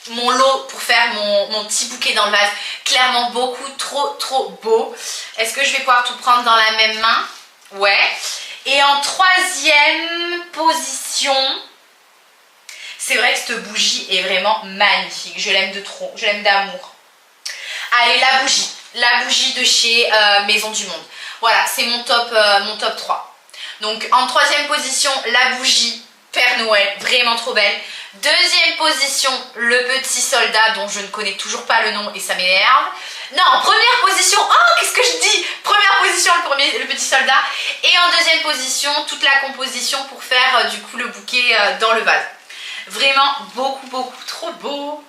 S1: mon lot pour faire mon petit bouquet dans le vase. Clairement, beaucoup, trop beau. Est-ce que je vais pouvoir tout prendre dans la même main? Ouais. Et en troisième position, c'est vrai que cette bougie est vraiment magnifique. Je l'aime de trop, je l'aime d'amour. Allez, la bougie de chez Maison du Monde. Voilà, c'est mon top 3. Donc en troisième position, la bougie Père Noël, vraiment trop belle. Deuxième position, le petit soldat dont je ne connais toujours pas le nom et ça m'énerve. Non, en première position, oh qu'est-ce que je dis? Première position, le petit soldat. Et en deuxième position, toute la composition pour faire du coup le bouquet dans le vase. Vraiment beaucoup trop beau.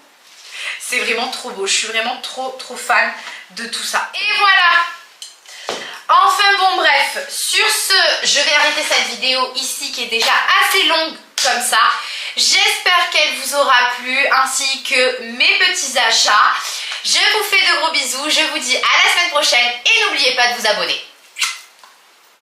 S1: C'est vraiment trop beau, je suis vraiment trop fan de tout ça. Et voilà. Enfin bon bref, sur ce, je vais arrêter cette vidéo ici qui est déjà assez longue comme ça. J'espère qu'elle vous aura plu ainsi que mes petits achats. Je vous fais de gros bisous, je vous dis à la semaine prochaine et n'oubliez pas de vous abonner.